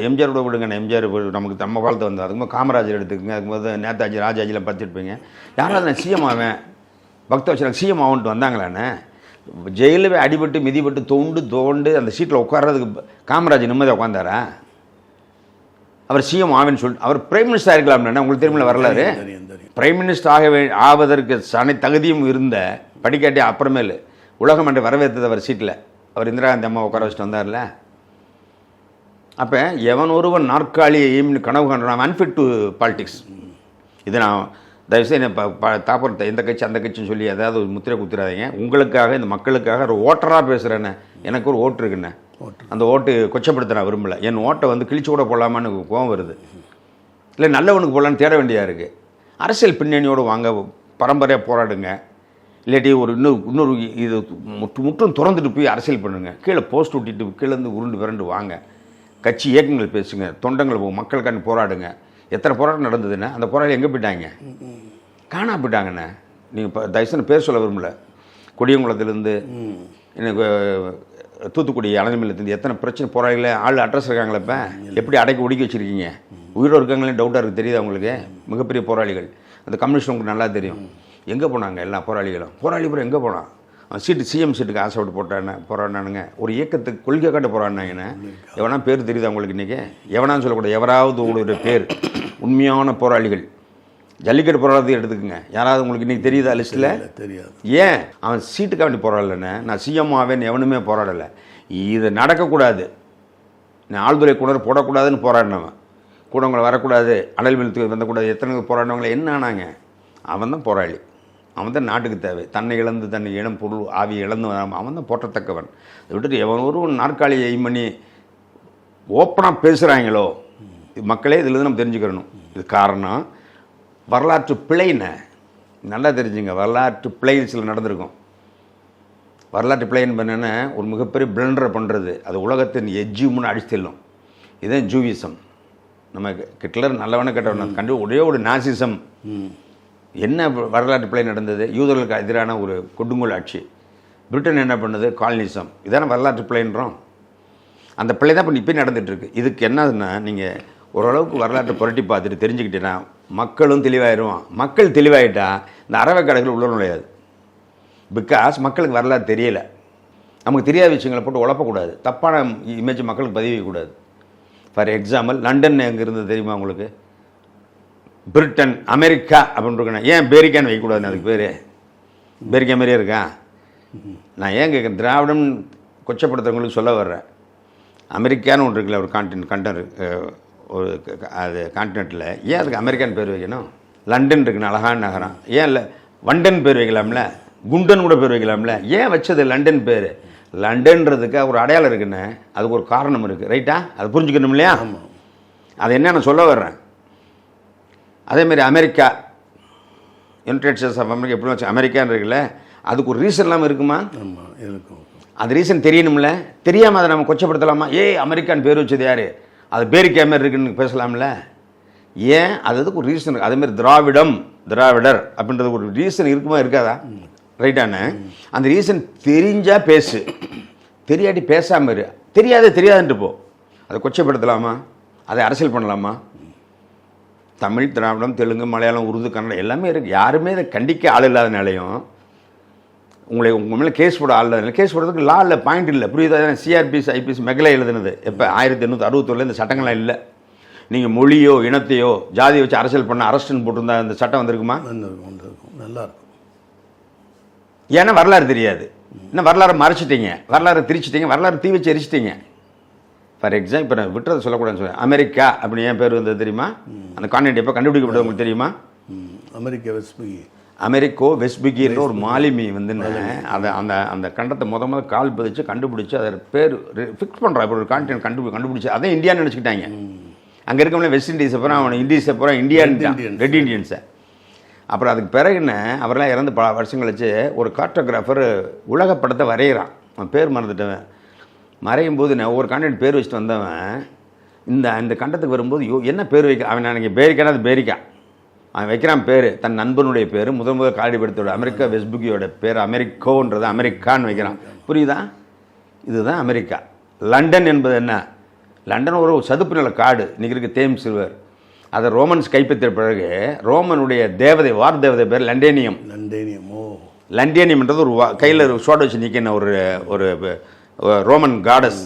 எம்ஜிஆரோட விடுங்க, எம்ஜிஆர் நமக்கு நம்ம காலத்தை வந்து அதுக்கு காமராஜர் எடுத்துக்கங்க, அதுக்கு முதல் நேதாஜி ராஜாஜிலாம் பார்த்துருப்பீங்க. யாராவது நான் சிஎம் ஆவேன் பக்தவச்சலம் சிஎம் ஆகுன்ட்டு வந்தாங்களாண்ணே? ஜெயிலில் அடிபட்டு மிதிப்பட்டு தோண்டு அந்த சீட்டில் உட்கார்றதுக்கு காமராஜர் நிம்மதியாக உட்காந்தாரா? அவர் சிஎம் ஆவேன்னு சொல்லிட்டு அவர் பிரைம் மினிஸ்டர் ஆகிருக்கலாம்னா உங்களுக்கு தெரியுமில்ல வரலாறு. பிரைம் மினிஸ்டர் ஆவதற்கு அனை தகுதியும் இருந்த படிக்காட்டி அப்புறமேல் உலகம் என்று வரவேற்றது அவர் சீட்டில். அவர் இந்திரா காந்தி அம்மா உட்கார வச்சுட்டு வந்தார்ல. அப்போ எவன் ஒருவன் நாற்காலியை எய்ம்னு கனவு காண்றான், அன்ஃபிட் டு பாலிடிக்ஸ். இது நான் தயவுசெய்து தாப்பர் இந்த கட்சி அந்த கட்சின்னு சொல்லி ஏதாவது ஒரு முத்திரை குத்துறாதீங்க. உங்களுக்காக இந்த மக்களுக்காக ஒரு ஓட்டராக பேசுகிறேன்னே. எனக்கு ஒரு ஓட்டு இருக்குண்ணே, அந்த ஓட்டு கொச்சப்படுத்த நான் விரும்பலை. என் ஓட்டை வந்து கிழிச்சு கூட போடலாமான்னு கோவம் வருது. இல்லை நல்லவனுக்கு போடலான்னு தேட வேண்டியதாக இருக்குது. அரசியல் பின்னணியோடு வாங்க, பரம்பரையாக போராடுங்க. இல்லாட்டி ஒரு இன்னொரு இது முற்றும் திறந்துட்டு போய் அரசியல் பண்ணுங்க. கீழே போஸ்ட் விட்டிட்டு கீழேருந்து உருண்டு விரண்டு வாங்க. கட்சி இயக்கங்கள் பேசுங்க, தொண்டங்கள் மக்களுக்காண்டி போராடுங்க. எத்தனை போராட்டம் நடந்ததுன்னா அந்த போராட்டம் எங்கே போயிட்டாங்க? காணா போயிட்டாங்கண்ணே. நீங்கள் இப்போ தயவுசெய்து பேர் சொல்ல விரும்பல. கொடியங்குளத்துலேருந்து எனக்கு தூத்துக்குடி அலங்கமிலேருந்து எத்தனை பிரச்சனை போராளிகளை ஆள் அட்ரஸ் இருக்காங்களே. இப்போ எப்படி அடைக்க ஒடுக்கி வச்சுருக்கீங்க? உயிரோடு இருக்காங்களே டவுட்டாக இருக்குது. தெரியுது அவங்களுக்கு? மிகப்பெரிய போராளிகள் அந்த கம்யூனிஸ்ட் உங்களுக்கு நல்லா தெரியும். எங்கே போனாங்க எல்லா போராளிகளும்? போராளி பூரா எங்கே போனான்? சீட்டு சிஎம் சீட்டுக்கு ஆசைப்பட்டு போராடினானுங்க. ஒரு இயக்கத்துக்கு கொள்கை காட்ட போராடினாங்கண்ணே. எவனா பேர் தெரியுது அவங்களுக்கு? இன்றைக்கி எவனான்னு சொல்லக்கூடாது, எவராவது உங்களுடைய பேர் உண்மையான போராளிகள். ஜல்லிக்கட்டு போராட்டத்தை எடுத்துக்கோங்க. யாராவது உங்களுக்கு இன்றைக்கி தெரியுதா லிஸ்ட்டில்? தெரியாது. ஏன் அவன் சீட்டுக்காக வேண்டி போராடலைண்ணே. நான் சிஎம் ஆவேன்னு எவனுமே போராடலை. இது நடக்கக்கூடாது, நான் ஆழ்துறை குணர் போடக்கூடாதுன்னு போராடினவன். கூடவங்களை வரக்கூடாது, அனல் மில்லுக்கு வந்தக்கூடாது, எத்தனை போராடினவங்களை என்ன ஆனாங்க? அவன் தான் போராளி. அவன் தான் நாட்டுக்கு தேவை. தன்னை இழந்து தன்னை இடம் பொருள் ஆவி இழந்து அவன் தான் போற்றத்தக்கவன். அதை விட்டுட்டு எவன் ஒரு நாற்காலியை எய்ம் பண்ணி ஓப்பனாக பேசுகிறாங்களோ மக்களே இதில் நம்ம தெரிஞ்சுக்கிறணும். இது காரணம் வரலாற்று பிழைன்னு நல்லா தெரிஞ்சுங்க. வரலாற்று பிழை சில நடந்திருக்கும். வரலாற்று பிழைன்னு பண்ணேன்னா ஒரு மிகப்பெரிய பிளண்டரை பண்ணுறது, அது உலகத்தின் எஜ்ஜும்னு அடிச்சு செல்லும். இதுதான் ஜூவிசம். நம்ம ஹிட்லர் நல்லவன கெட்டவன் கண்டு ஒரே ஒரு நாசிசம். என்ன வரலாற்று பிழை நடந்தது? யூதர்களுக்கு எதிரான ஒரு கொடுங்கோல் ஆட்சி. பிரிட்டன் என்ன பண்ணுது? காலனிசம். இதான வரலாற்று பிழைன்றோம். அந்த பிள்ளை தான் இப்போ இப்போ நடந்துகிட்ருக்கு. இதுக்கு என்னதுன்னா, நீங்கள் ஓரளவுக்கு வரலாற்றை புரட்டி பார்த்துட்டு தெரிஞ்சுக்கிட்டீங்கன்னா மக்களும் தெளிவாயிடுவான். மக்கள் தெளிவாயிட்டா இந்த அறவை கடைகள் உள்ள நுழையாது. பிகாஸ் மக்களுக்கு வரலாறு தெரியலை. நமக்கு தெரியாத விஷயங்களை போட்டு உழப்பக்கூடாது, தப்பான இமேஜ் மக்களுக்கு பதிவிக்கக்கூடாது. ஃபார் எக்ஸாம்பிள், லண்டன் எங்கே இருந்தது தெரியுமா உங்களுக்கு? பிரிட்டன், அமெரிக்கா அப்படின்னு இருக்கணும். ஏன் பேரிக்கான்னு வைக்கக்கூடாதுன்னு அதுக்கு பேர்? பேரிக்கா மாதிரியே இருக்கா? நான் ஏன் கேட்குறேன், திராவிடம் கொச்சப்படுத்துறவங்களுக்கு சொல்ல வர்றேன். அமெரிக்கான்னு ஒன்று இருக்குல்ல, ஒரு ஒரு அது கான்டினென்ட்டில் ஏன் அதுக்கு அமெரிக்கான்னு பேர் வைக்கணும்? லண்டன் இருக்குன்னு அழகான நகரம், ஏன் இல்லை வண்டன் பேர் வைக்கலாம்ல? குண்டன் கூட பேர் வைக்கலாம்ல? ஏன் வச்சது லண்டன் பேர்? லண்டன்றதுக்கு ஒரு அடையாளம் இருக்குன்னு, அதுக்கு ஒரு காரணம் இருக்குது. ரைட்டா? அது புரிஞ்சுக்கணும் இல்லையா? அது என்ன நான் சொல்ல வர்றேன். அதேமாதிரி America, United States of America எப்படி வச்சு அமெரிக்கான்னு இருக்குல்ல, அதுக்கு ஒரு ரீசன் இல்லாமல் இருக்குமா? இருக்கும். அது ரீசன் தெரியணும்ல. தெரியாமல் அதை நம்ம கொச்சப்படுத்தலாமா? அமெரிக்கான்னு பேர் வச்சது யார்? அது பேரிக்கா மாதிரி இருக்குன்னு பேசலாம்ல. ஏன்? அதுக்கு ஒரு ரீசன் இருக்குது. அதேமாதிரி திராவிடர் அப்படின்றது ஒரு ரீசன் இருக்குமா இருக்காதா? ரைட்டானே? அந்த ரீசன் தெரிஞ்சால் பேசு, தெரியாட்டி பேசாமல் இரு. தெரியாதுன்ட்டு போ. அதை கொச்சப்படுத்தலாமா? அதை அரசியல் பண்ணலாமா? தமிழ், திராவிடம், தெலுங்கு, மலையாளம், உருது, கன்னடம் எல்லாமே இருக்குது. யாருமே இதை கண்டிக்க ஆள் இல்லாதனாலையும் உங்கள் மேலே கேஸ் போட ஆள் இல்லாதனால, கேஸ் போடுறதுக்கு லா இல்லை, பாயிண்ட் இல்லை. புரியுதா? சிஆர்பிசி ஐபிசி மெகலை எழுதுனது எப்போ? 1861 இந்த சட்டங்கள்லாம் இல்லை. நீங்கள் மொழியோ இனத்தையோ ஜாதியை வச்சு அரசியல் பண்ண அரெஸ்ட்னு போட்டிருந்தா அந்த சட்டம் வந்திருக்குமா? நல்லாயிருக்கும். ஏன்னா வரலாறு தெரியாது. இன்னும் வரலாறு மறைச்சிட்டீங்க, வரலாறு திரிச்சிட்டிங்க, வரலாறு தீ வச்சு எரிச்சிட்டிங்க. ஃபார் எக்ஸாம்பிள், இப்போ நான் விட்டுறதை சொல்லக்கூடாதுன்னு சொல்லுவேன். அமெரிக்கா அப்படின்னு ஏன் பேர் வந்தது தெரியுமா? அந்த கான்டினென்ட் எப்போ கண்டுபிடிக்கப்பட்டது உங்களுக்கு தெரியுமா? அமெரிக்கோ வெஸ்பிகின்ற ஒரு மாலுமி வந்து அதை அந்த அந்த கண்டத்தை முதல்ல கால் பதிச்சு கண்டுபிடிச்சி அதை பேர் ஃபிக்ஸ் பண்ணுறா. இப்போ ஒரு கான்டினென்ட் கண்டுபிடிச்சி அதை இந்தியான்னு நினச்சிக்கிட்டாங்க. அங்கே இருக்கவங்களே வெஸ்ட் இண்டீஸை பூரா அவனை இண்டீஸை பூரா இந்தியன் ரெட் இண்டியன்ஸை. அப்புறம் அதுக்கு பிறகு என்ன, அவரெல்லாம் இறந்து பல வருஷம் கழிச்சு ஒரு கார்ட்டோகிராஃபர் உலக படத்தை வரைகிறான். அவன் பேர் மறந்துட்டவன். மறையும் போது நான் ஒவ்வொரு காண்டன்ட் பேர் வச்சுட்டு வந்தவன் இந்த கண்டத்துக்கு வரும்போது என்ன பேர் வைக்க, அவன் எனக்கு பேரிக்கான அது பேரிக்கா அவன் வைக்கிறான் பேர், தன் நண்பனுடைய பேர் முதல் காடிபடுத்தோட அமெரிக்கா வெஸ்புக்கியோட பேர் அமெரிக்கோன்றது அமெரிக்கான்னு வைக்கிறான். புரியுதா? இதுதான் அமெரிக்கா. லண்டன் என்பது என்ன? லண்டன் ஒரு சதுப்பு நில காடு, இன்றைக்கி இருக்க தேம்ஸ் ரிவர். அதை ரோமன்ஸ் கைப்பற்றிய பிறகு ரோமனுடைய தேவதை, வார் தேவதை பேர் லண்டேனியம். லண்டேனியம்ன்றது ஒரு கையில் ஒரு சோட வச்சு நிற்கின ஒரு ரோமன் காடஸ்.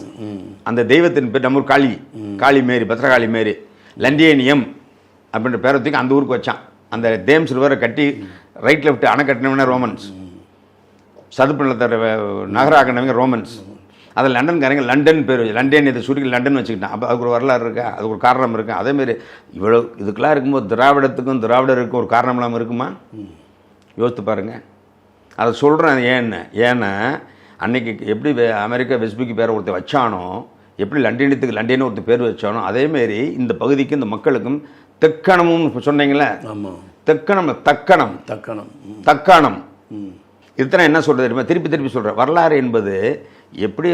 அந்த தெய்வத்தின் பேர் நம்ம ஒரு காளி மேரி, பத்ரகாளி மேரி. லண்டேனியம் அப்படின்ற பேரத்துக்கு அந்த ஊருக்கு வச்சான். அந்த தேம்ஸ் ரிவரை கட்டி ரைட் லெஃப்ட் அணை கட்டினவங்க ரோமன்ஸ். சதுப்பு நிலத்தை நகராக்கினவங்க ரோமன்ஸ். அதில் லண்டன்காரங்க லண்டன் பேர் வச்சு லண்டன் இதை சுருக்கி லண்டன் வச்சுக்கிட்டான். அப்போ அதுக்கு ஒரு வரலாறு இருக்கா, அதுக்கு ஒரு காரணம் இருக்கா? அதேமாரி இவ்வளோ இதுக்கெல்லாம் இருக்கும்போது திராவிடத்துக்கும் திராவிடருக்கும் ஒரு காரணம் இல்லாமல் இருக்குமா? யோசித்து பாருங்கள். அதை சொல்கிறேன் ஏன்னா அன்றைக்கி எப்படி அமெரிக்கா வெஸ்புக்கி பேரை ஒருத்தர் வச்சானோ, எப்படி லண்டனியத்துக்கு லண்டன்னு ஒருத்தர் பேர் வச்சானோ, அதேமாரி இந்த பகுதிக்கு இந்த மக்களுக்கும் தெக்கணமும் சொன்னீங்களே, தக்கணம் இத்தனை என்ன சொல்கிறது தெரியுமா? திருப்பி சொல்கிறேன். வரலாறு என்பது எப்படி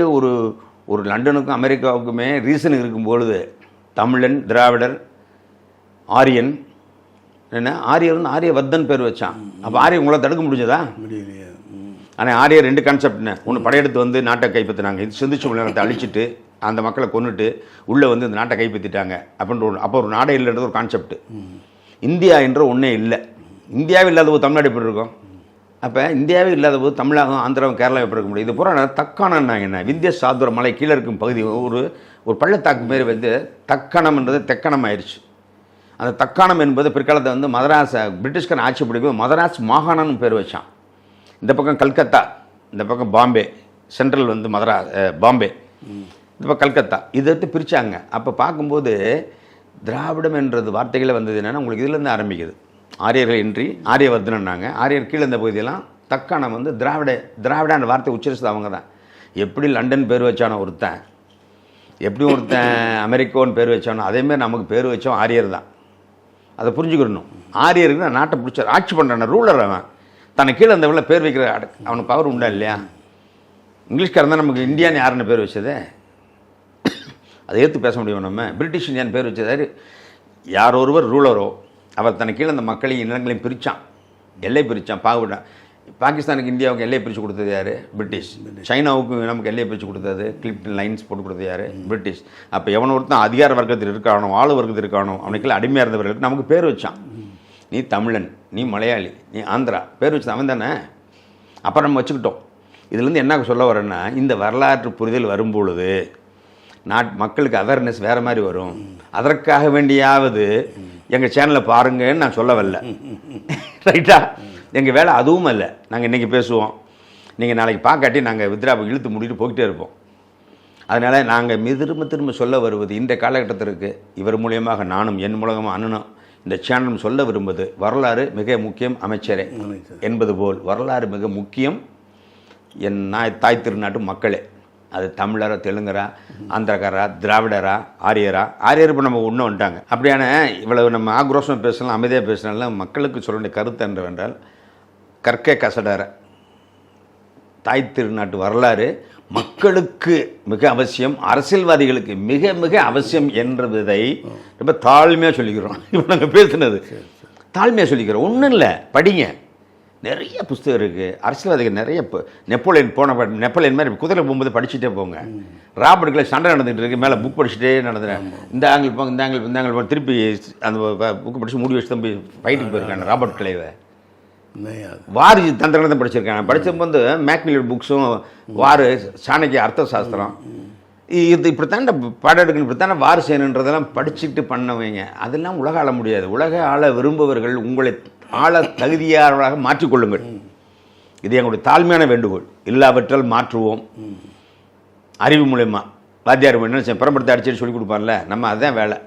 ஒரு லண்டனுக்கும் அமெரிக்காவுக்குமே ரீசன் இருக்கும்பொழுது தமிழன், திராவிடர், ஆரியன், என்ன ஆரியர் வந்து ஆரியவர்தன் பேர் வச்சான். அப்போ ஆரியர் உங்களை தடுக்க முடிஞ்சதா? முடியலையே. ஆனால் ஆரியர் 2 கான்செப்ட்னு, ஒன்று படையெடுத்து வந்து நாட்டை கைப்பற்றினாங்க, இது சிந்திச்சு நிலத்தை அழிச்சிட்டு அந்த மக்களை கொண்டுட்டு உள்ளே வந்து இந்த நாட்டை கைப்பற்றிட்டாங்க அப்படின்ற அப்போ ஒரு நாடே இல்லைன்றது ஒரு கான்செப்ட். இந்தியா என்ற ஒன்றே இல்லை. இந்தியாவே இல்லாத போது தமிழ்நாடு எப்படி இருக்கும்? அப்போ இந்தியாவே இல்லாத போது தமிழகம், ஆந்திராவும், கேரளா எப்படி இருக்க முடியும்? இது பூரா தக்கானம்னாங்க என்ன, விந்திய சாதுர மலை கீழே இருக்கும் பகுதி ஒரு பள்ளத்தாக்கு மாரி வந்து தக்கணம்ன்றது தெக்கணம் ஆயிடுச்சு. அந்த தக்காணம் என்பது பிற்காலத்தை வந்து மதராஸை பிரிட்டிஷ்காரன் ஆட்சி பிடிக்கும் மதராஸ் மாகாணம்னு பேர் வச்சான். இந்த பக்கம் கல்கத்தா, இந்த பக்கம் பாம்பே, சென்ட்ரல் வந்து பாம்பே, இந்த பக்கம் கல்கத்தா, இதை எடுத்து பிரித்தாங்க. அப்போ பார்க்கும்போது திராவிடம் என்றது வார்த்தைகளை வந்தது என்னென்னா உங்களுக்கு இதிலேருந்து ஆரம்பிக்குது. ஆரியர்கள் இன்றி ஆரியவர்தனாங்க. ஆரியர் கீழே இந்த பகுதியெல்லாம் தக்காணம் வந்து திராவிடான வார்த்தை உச்சரிச்சது அவங்க தான். எப்படி லண்டன் பேர் வச்சானோ ஒருத்தன், எப்படி ஒருத்தன் அமெரிக்கோன்னு பேர் வச்சானோ அதேமாதிரி நமக்கு பேர் வச்சோம் ஆரியர் தான். அதை புரிஞ்சுக்கணும். ஆரியருக்கு நான் நாட்டை பிடிச்சார், ஆட்சி பண்ணுறான ரூலர். அவன் தனக்கு கீழே அந்த உள்ள பேர் வைக்கிற அவனுக்கு பவர் உண்டா இல்லையா? இங்கிலீஷ்காரன் தான் நமக்கு இந்தியான்னு யாருன்னு பேர் வச்சதே, அதை ஏற்று பேச முடியும். நம்ம பிரிட்டிஷ் இந்தியான்னு பேர் வச்சதாரு யார் ஒருவர் ரூலரோ அவர் தனக்கு கீழே அந்த மக்களையும் இனங்களையும் பிரித்தான், எல்லை பிரித்தான், பாகுபட்டான். பாகிஸ்தானுக்கு இந்தியாவுக்கு எல்லையை பிரித்து கொடுத்தது யார்? பிரிட்டிஷ். சைனாவுக்கு நமக்கு எல்லையை பிரித்து கொடுத்தது, கிளிப்டன் லைன்ஸ் போட்டு கொடுத்தது யார்? பிரிட்டிஷ். அப்போ எவன் ஒருத்தன் அதிகார வர்க்கத்தில் இருக்கானோ, ஆளு வர்க்கத்தில் இருக்கானோ, அவனுக்கு அடிமையாக இருந்தவர்களுக்கு நமக்கு பேர் வச்சான். நீ தமிழன், நீ மலையாளி, நீ ஆந்திரா, பேர் வச்சு அவன் தானே. அப்புறம் நம்ம வச்சுக்கிட்டோம். இதுலேருந்து என்ன சொல்ல வரேன்னா, இந்த வரலாற்று புரிதல் வரும்பொழுது மக்களுக்கு அவேர்னஸ் வேறு மாதிரி வரும். அதற்காக வேண்டியாவது எங்கள் சேனலை பாருங்கன்னு நான் சொல்ல வரல, ரைட்டா? எங்கள் வேலை அதுவும் இல்லை. நாங்கள் இன்றைக்கி பேசுவோம், நீங்கள் நாளைக்கு பார்க்காட்டி நாங்கள் வித்ராவை இழுத்து மூடிட்டு போய்கிட்டே இருப்போம். அதனால் நாங்கள் திரும்ப சொல்ல வருவது, இந்த காலகட்டத்திற்கு இவர் மூலியமாக நானும் என் மூலமாக அண்ணனும் இந்த சேனலும் சொல்ல விரும்புவது, வரலாறு மிக முக்கியம் அமைச்சரே என்பது போல் வரலாறு மிக முக்கியம் என் தாய் திருநாட்டு மக்களே. அது தமிழரா, தெலுங்கரா, ஆந்திரக்காரா, திராவிடரா, ஆரியர் இப்போ நம்ம ஒன்று வந்துட்டாங்க. அப்படியான இவ்வளவு நம்ம ஆக்ரோஷம் பேசலாம், அமைதியாக பேசினாலும் மக்களுக்கு சொல்ல வேண்டிய கருத்து என்றால் கற்கை கசடற தாய் திருநாட்டு வரலாறு மக்களுக்கு மிக அவசியம், அரசியல்வாதிகளுக்கு மிக மிக அவசியம் என்பதை ரொம்ப தாழ்மையாக சொல்லிக்கிறோம். இப்போ நாங்கள் பேசுனது தாழ்மையாக சொல்லிக்கிறோம். ஒன்றும் இல்லை, படிங்க, நிறைய புஸ்தகம் இருக்குது. அரசியல்வாதிகள் நிறைய நெப்போலியன் மாதிரி குதிரை போகும்போது படிச்சுட்டே போங்க. ராபர்ட் கிளை சண்டை நடந்துகிட்டு இருக்கு, மேலே புக் படிச்சுட்டே நடந்துறேன். இந்த ஆங்கிள் போங்க, இந்த ஆங்கிள் போங்க, திருப்பி அந்த புக்கு படித்து மூடி வச்சு தான் போய் ஃபைட்டுக்கு போயிருக்காங்க. ராபர்ட் கிளைவை வாரி தந்திரங்களை தான் படிச்சிருக்காங்க. படித்தபோது மேக்மில்லர் புக்ஸும் வாரு, சாணக்கிய அர்த்த சாஸ்திரம், இது இப்படித்தான் பாடம் எடுக்கணும், இப்படித்தானே வார் செய்யணுன்றதெல்லாம் படிச்சுட்டு பண்ணவங்க. அதெல்லாம் உலக ஆள முடியாது. உலக ஆள விரும்புபவர்கள் உங்களை ஆள தகுதியாளராக மாற்றிக்கொள்ளுங்கள். இது எங்களுடைய தாழ்மையான வேண்டுகோள். இல்லாவற்றால் மாற்றுவோம். அறிவு மூலயமா வாத்தியார் என்ன பரம்பரத்தை அடிச்சுட்டு சொல்லிக் கொடுப்பார்ல, நம்ம அதுதான் வேலை.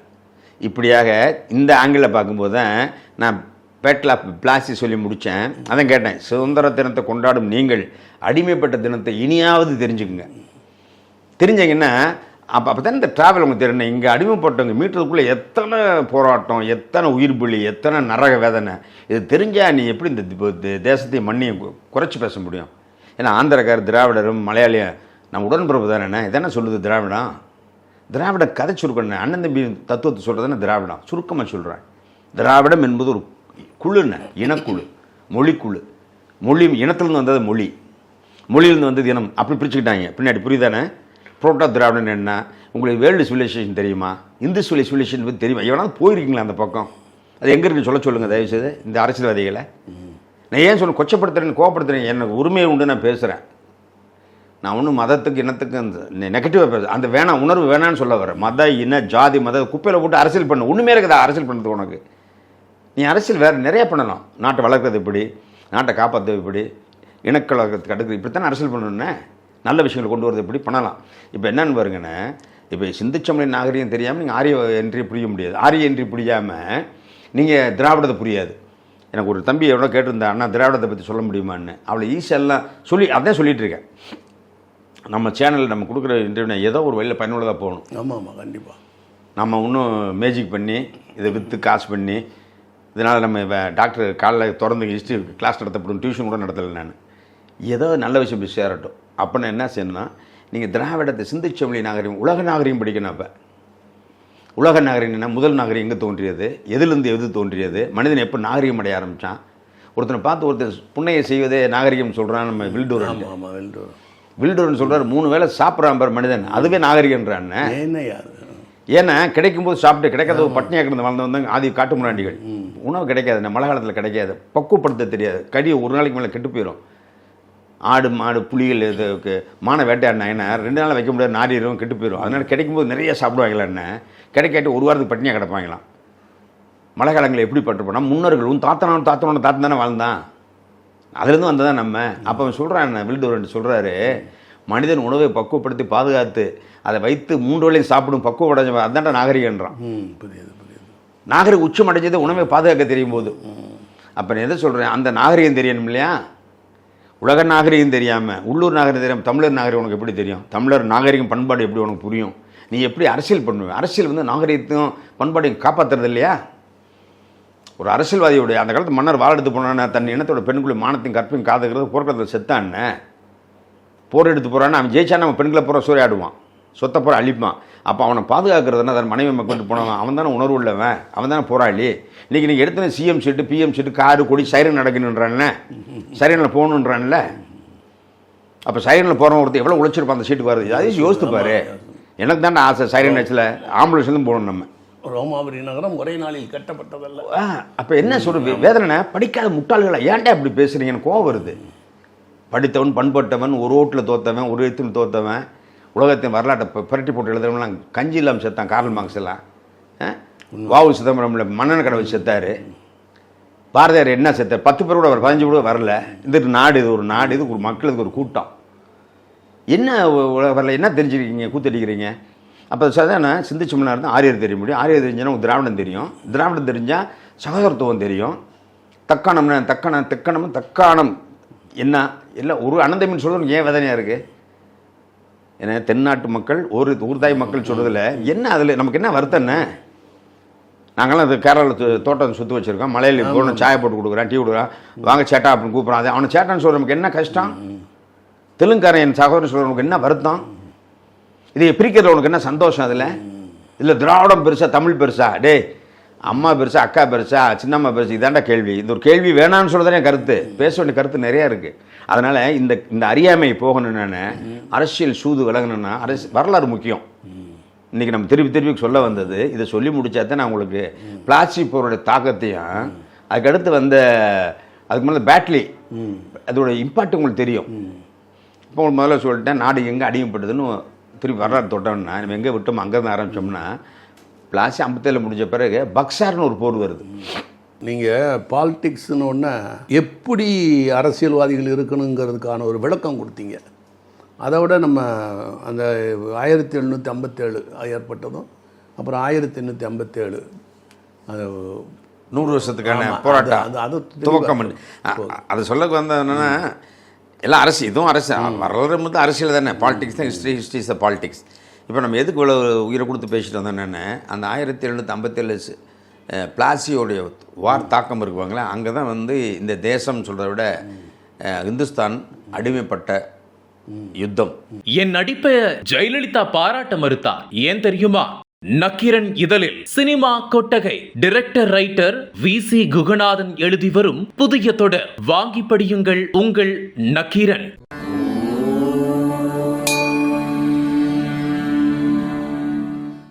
இப்படியாக இந்த ஆங்கிளில் பார்க்கும்போது தான் நான் பேட்டில் ஆஃப் பிளாசி சொல்லி முடித்தேன். அதான் கேட்டேன், சுதந்திர தினத்தை கொண்டாடும் நீங்கள் அடிமைப்பட்ட தினத்தை இனியாவது தெரிஞ்சுக்குங்க. தெரிஞ்சிங்கன்னா அப்போ தான் இந்த ட்ராவல் உங்களுக்கு தெரியும். இங்கே அடிமைப்பட்டவங்க மீட்டதுக்குள்ளே எத்தனை போராட்டம், எத்தனை உயிர் பலி, எத்தனை நரக வேதனை. இது தெரிஞ்சால் நீ எப்படி இந்த தேசத்தையும் மண்ணையும் குறைச்சி பேச முடியும்? ஏன்னா ஆந்திரக்கார், திராவிடரும், மலையாளியும் நம்ம உடன்பிறப்பு தானே. இதானே சொல்லுது திராவிடம். திராவிட கதை சுருக்கண்ணே, அண்ணன் தம்பி தத்துவத்தை சொல்கிறதானே திராவிடம். சுருக்கமாக சொல்கிறேன். திராவிடம் என்பது ஒரு குழுண்ண, இனக்குழு, மொழிக்குழு. மொழி இனத்துலேருந்து வந்தது மொழி, மொழியிலேருந்து வந்தது இனம், அப்படி பிரிச்சுக்கிட்டாங்க பின்னாடி. புரியுதானே? புரோட்டோ திராவிடன் என்ன? உங்களுக்கு வேர்ல்டு சிவிலைசேஷன் தெரியுமா? இந்து சிவிலைசேஷன் பற்றி தெரியுமா? எவனாவது போயிருக்கீங்களா அந்த பக்கம்? அது எங்கே இருக்குன்னு சொல்லுங்கள் தயவுசெய்து. இந்த அரசியல்வாதிகளை நான் ஏன் சொல்ல கொச்சப்படுத்துறேன்னு, கோவப்படுத்துறேன். எனக்கு உரிமையை உண்டு, நான் பேசுகிறேன். நான் ஒன்றும் மதத்துக்கு இனத்துக்கு அந்த நெகட்டிவாக பேச, அந்த வேணாம் உணர்வு வேணான்னு சொல்ல வரேன். மத இன ஜாதி மத குப்பையில் போட்டு அரசியல் பண்ணு. ஒன்றுமே இருக்குதா அரசியல் பண்ணுறது உனக்கு? நீ அரசியல் வேறு நிறைய பண்ணலாம். நாட்டை வளர்க்குறது எப்படி, நாட்டை காப்பாற்றுறது எப்படி, இனக்கலகத்துக்கு அடுக்குறது இப்படித்தானே அரசியல் பண்ணணுன்னே. நல்ல விஷயங்களை கொண்டு வரது எப்படி பண்ணலாம். இப்போ என்னன்னு பாருங்கண்ணே, இப்போ சிந்துச்சமலை நாகரிகம் தெரியாமல் நீங்கள் ஆரிய என்ட்ரி புரிய முடியாது. ஆரிய என்ட்ரி புரியாமல் நீங்கள் திராவிடத்தை புரியாது. எனக்கு ஒரு தம்பி எவ்வளோ கேட்டிருந்தா, அண்ணா திராவிடத்தை பற்றி சொல்ல முடியுமான்னு. அவளை ஈஸியெல்லாம் சொல்லி அதான் சொல்லிகிட்டு இருக்கேன். நம்ம சேனலில் நம்ம கொடுக்குற இன்டர்வியூ ஏதோ ஒரு வழியில் பயனுள்ளதாக போகணும். ஆமாம் ஆமாம், கண்டிப்பாக. நம்ம இன்னும் மேஜிக் பண்ணி இதை விற்று காசு பண்ணி இதனால் நம்ம டாக்டர் காலைல திறந்து ஹிஸ்ட்ரி கிளாஸ் நடத்தப்படும், டியூஷன் கூட நடத்தலை. நான் ஏதோ நல்ல விஷயம் போய் சேரட்டும். அப்போ நான் என்ன செய்யணும்னா, நீங்கள் திராவிடத்தை சிந்துச்சமொழி நாகரிகம், உலக நாகரிகம் படிக்கணும். அப்போ உலக நாகரிகம்னா முதல் நாகரிகம் எங்கே தோன்றியது, எதுலேருந்து எது தோன்றியது, மனிதன் எப்போ நாகரிகம் அடைய ஆரம்பித்தான். ஒருத்தனை பார்த்து ஒருத்தர் புண்ணையை செய்வதே நாகரிகம் சொல்கிறான் நம்ம வில்டூர். ஆமாம், வில்டூர்னு சொல்கிறார். 3 வேளை சாப்பிட்றான் பார் மனிதன், அதுவே நாகரிகன்றான். ஏன்னா கிடைக்கும்போது சாப்பிட்டு, கிடைக்காத பட்னியாக கிடந்து வாழ்ந்து வந்தாங்க ஆதி காட்டு முன்னாடிகள். உணவு கிடைக்காது, மழை காலத்தில் கிடைக்காது, பக்குவப்படுத்த தெரியாது, கறி ஒரு நாளைக்கு மேலே கெட்டு போயிடும். ஆடு மாடு புலிகள் இதுக்கு மான வேட்டையாடினா 2 நாள் வைக்க முடியாது, நாரிடும், கெட்டு போயிடும். அதனால் கிடைக்கும்போது நிறைய சாப்பிடுவாங்களா என்ன, கிடைக்காட்டி ஒரு வாரத்துக்கு பட்னியாக கிடப்பாங்களாம். மழை காலங்களில் எப்படி பட்டுருப்போம்? முன்னோர்கள் தாத்தனோட தாத்தன் தானே வாழ்ந்தான், அதுலேருந்து வந்ததான் நம்ம. அப்போ அவன் சொல்கிறான், வில்டூரன் சொல்கிறாரு, மனிதன் உணவை பக்குவப்படுத்தி பாதுகாத்து அதை வைத்து 3 வேளையும் சாப்பிடும் பக்குவம் அடைஞ்ச அதான்டா நாகரிகன்றான். புரியுது புரியுது. நாகரிகம் உச்சம் அடைஞ்சது உணவை பாதுகாக்க தெரியும் போது. அப்போ நான் எதை சொல்கிறேன், அந்த நாகரிகம் தெரியணும் இல்லையா? உலக நாகரிகம் தெரியாமல் உள்ளூர் நாகரிகம் தெரியாமல் தமிழர் நாகரிகம் உனக்கு எப்படி தெரியும்? தமிழர் நாகரிகம் பண்பாடு எப்படி உனக்கு புரியும்? நீ எப்படி அரசியல் பண்ணுவேன்? அரசியல் வந்து நாகரிகத்தையும் பண்பாடையும் காப்பாற்றுறது இல்லையா? ஒரு அரசியல்வாதியோடைய அந்த காலத்து மன்னர் வாழ எடுத்து போனான்னா தன் இனத்தோட பெண்களுடைய மானத்தையும் கற்பையும் காதுகிறது போர்க்களத்தில் செத்தான்னு. போர் எடுத்து போகிறான்னு அவன் ஜெயிச்சா நம்ம பெண்களை பூரா சூறையாடுவான், சொத்தை பூரா அழிப்பான். அப்போ அவனை பாதுகாக்கிறதுனா தன் மனைவி கொண்டு போனவன் அவன் தானே உணர்வு உள்ளவன், அவன் தானே போராளி. இன்றைக்கி நீங்கள் எடுத்துன சிஎம் சீட்டு பிஎம் சீட்டு காரு கொடி சைரன் நடக்கணுன்றான்ல, சைரனில் போகணுன்றான்ல. அப்போ சைரனில் போகிறவன் ஒருத்தர் எவ்வளோ உழைச்சிருப்பான் அந்த சீட்டுக்கு வருது, அதையும் யோசித்து பாரு. எனக்கு தானே ஆசை சைரன் ஆச்சில் ஆம்புலன்ஸ்லேருந்து போகணும் நம்ம. ரோமாபுரி நகரம் ஒரே நாளில் கட்டப்பட்டதல்ல. அப்போ என்ன சொல்கிறது வேதனை? படிக்காத முட்டாள்களை ஏன்டா இப்படி பேசுகிறீங்கன்னு கோவம் வருது. படித்தவன் பண்பட்டவன், ஒரு ஓட்டில் தோத்தவன், ஒரு எழுத்தில் தோத்தவன், உலகத்தின் வரலாற்றை புரட்டி போட்டு எழுதுறவங்களாம் கஞ்சி இல்லாமல் செத்தான். கார்ல் மார்க்ஸ் எல்லாம் வாவு சிதம்பரம்ல மன்னன் கடை வச்சு செத்தார். பாரதியார் என்ன செத்தார்? 10 பேர் கூட அவர் 15 கூட வரல. இந்த நாடு இது ஒரு நாடு, இது ஒரு மக்களுக்கு ஒரு கூட்டம். என்ன வரல, என்ன தெரிஞ்சுருக்கீங்க, கூத்தடிக்கிறீங்க? அப்போ சாதாரண சிந்திச்சோம்னா இருந்தால் ஆரியர் தெரிய முடியும். ஆரியர் தெரிஞ்சால் உங்களுக்கு திராவிடம் தெரியும், திராவிடம் தெரிஞ்சால் சகோதரத்துவம் தெரியும். தக்காணம்னா தக்காணம் என்ன இல்லை ஒரு அனந்தமின்னு சொல்கிறது ஏன் வேதனையாக இருக்குது? ஏன்னா தென்னாட்டு மக்கள் ஒரு ஊர்தாய் மக்கள் சொல்கிறதுல என்ன, அதில் நமக்கு என்ன வருத்தம்னு? நாங்களாம் அது கேரளாவில் தோட்டம் சுற்றி வச்சுருக்கோம், மலையில் போகணும், சாயை போட்டு கொடுக்குறான், டீ கொடுக்குறான், வாங்க சேட்டா அப்படின்னு கூப்பிட்றான். அது அவனை சேட்டான்னு சொல்கிற நமக்கு என்ன கஷ்டம்? தெலுங்காரன் என் சகோதரன் சொல்கிற நமக்கு என்ன வருத்தம்? இதை பிரிக்கிறதுல உனக்கு என்ன சந்தோஷம்? அதில் இல்லை திராவிடம் பெருசா தமிழ் பெருசா, டே அம்மா பெருசா அக்கா பெருசா சின்னம்மா பெருசா, இதாண்டா கேள்வி. இந்த ஒரு கேள்வி வேணான்னு சொல்கிறதானே கருத்து. பேச வேண்டிய கருத்து நிறையா இருக்குது. அதனால் இந்த அறியாமை போகணுன்னு, அரசியல் சூது விலகணுன்னா வரலாறு முக்கியம். இன்றைக்கி நம்ம திருப்பி சொல்ல வந்தது, இதை சொல்லி முடிச்சாதான் நான் உங்களுக்கு பிளாஸ்டிக் போரோட தாக்கத்தையும் அதுக்கடுத்து அதுக்கு மேலே பேட்லி அதோட இம்பாக்ட் உங்களுக்கு தெரியும். இப்போ உங்களுக்கு முதல்ல சொல்லிட்டேன், நாடு எங்கே அடிமைப்பட்டதுன்னு திருப்பி வரலாறு தொட்டோம்னா நம்ம எங்கே விட்டோம் அங்கேருந்து ஆரம்பித்தோம்னா பிளாஸ்டி 57 முடிஞ்ச பிறகு பக்சார்னு ஒரு போர் வருது. நீங்கள் பாலிடிக்ஸ்னு ஒன்று எப்படி அரசியல்வாதிகள் இருக்கணுங்கிறதுக்கான ஒரு விளக்கம் கொடுத்தீங்க. அதை விட நம்ம அந்த 1757 ஏற்பட்டதும் அப்புறம் 1857 அது 100 வருஷத்துக்கான போராட்டம் அது துவக்கம். அது சொல்ல வந்த என்னென்னா எல்லாம் அரசு, இதுவும் அரசு வரலாறு வந்து அரசியல் தானே. பாலிடிக்ஸ் தான் ஹிஸ்ட்ரி இஸ் த பாலிடிக்ஸ். இப்போ நம்ம எதுக்கு இவ்வளோ உயிரை கொடுத்து பேசிட்டு வந்தோம் என்னென்ன, அந்த 1757 பிளாசியோடைய வார் தாக்கம் இருக்குவாங்களே, அங்கே தான் வந்து இந்த தேசம் சொல்கிறத விட இந்துஸ்தான் அடிமைப்பட்ட யுத்தம். என் நடிப்பை ஜெயலலிதா பாராட்ட மறுத்தார். ஏன் தெரியுமா? நக்கீரன் இதழில் சினிமா கொட்டகை டைரக்டர் ரைட்டர் VC குகநாதன் எழுதி வரும் புதிய தொடர் வாங்கி படியுங்கள் உங்கள் நக்கீரன்.